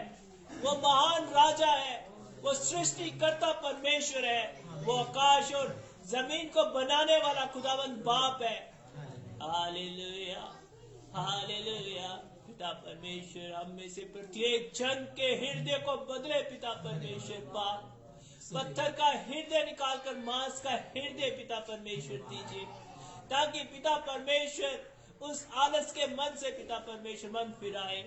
वो महान राजा है, वो सृष्टिकर्ता परमेश्वर है, वो आकाश और जमीन को बनाने वाला खुदावंद बाप है। Hallelujah, hallelujah. पिता परमेश्वर हम में से प्रत्येक जन के हृदय को बदले पिता परमेश्वर बाप। पत्थर का हृदय निकालकर मांस का हृदय पिता परमेश्वर दीजिए, ताकि पिता परमेश्वर उस आलस के मन से पिता परमेश्वर मन फिराए,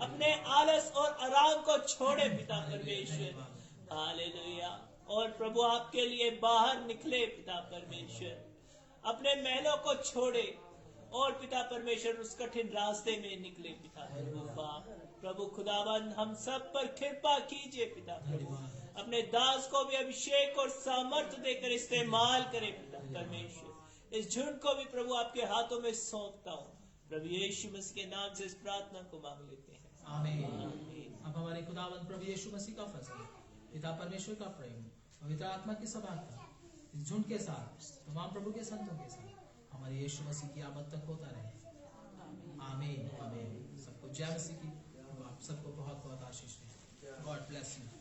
अपने आलस और आराम को छोड़े पिता परमेश्वर। हालेलुया। और प्रभु आपके लिए बाहर निकले पिता परमेश्वर, अपने महलों को छोड़े और पिता परमेश्वर उस कठिन रास्ते में निकले पिता प्रभु बाप। प्रभु खुदाबंद हम सब पर कृपा कीजिए पिता प्रभु, अपने दास को भी अभिषेक और सामर्थ्य देकर इस्तेमाल करे पिता परमेश्वर। इस झुंड को भी प्रभु आपके हाथों में सौंपता हूँ, प्रभु यीशु मसीह के नाम से इस प्रार्थना को मांग लेते हैं। आमीन। अब हमारे खुदावंद प्रभु यीशु मसीह का फजल, पिता परमेश्वर का प्रेम, पवित्र आत्मा की समानता इस झुंड के साथ तमाम प्रभु के संतों के साथ हमारे यीशु मसीह की आमद तक होता रहे। आमीन, आमीन। सबको जय मसीह की। आप सबको बहुत बहुत आशीष दें। God bless you.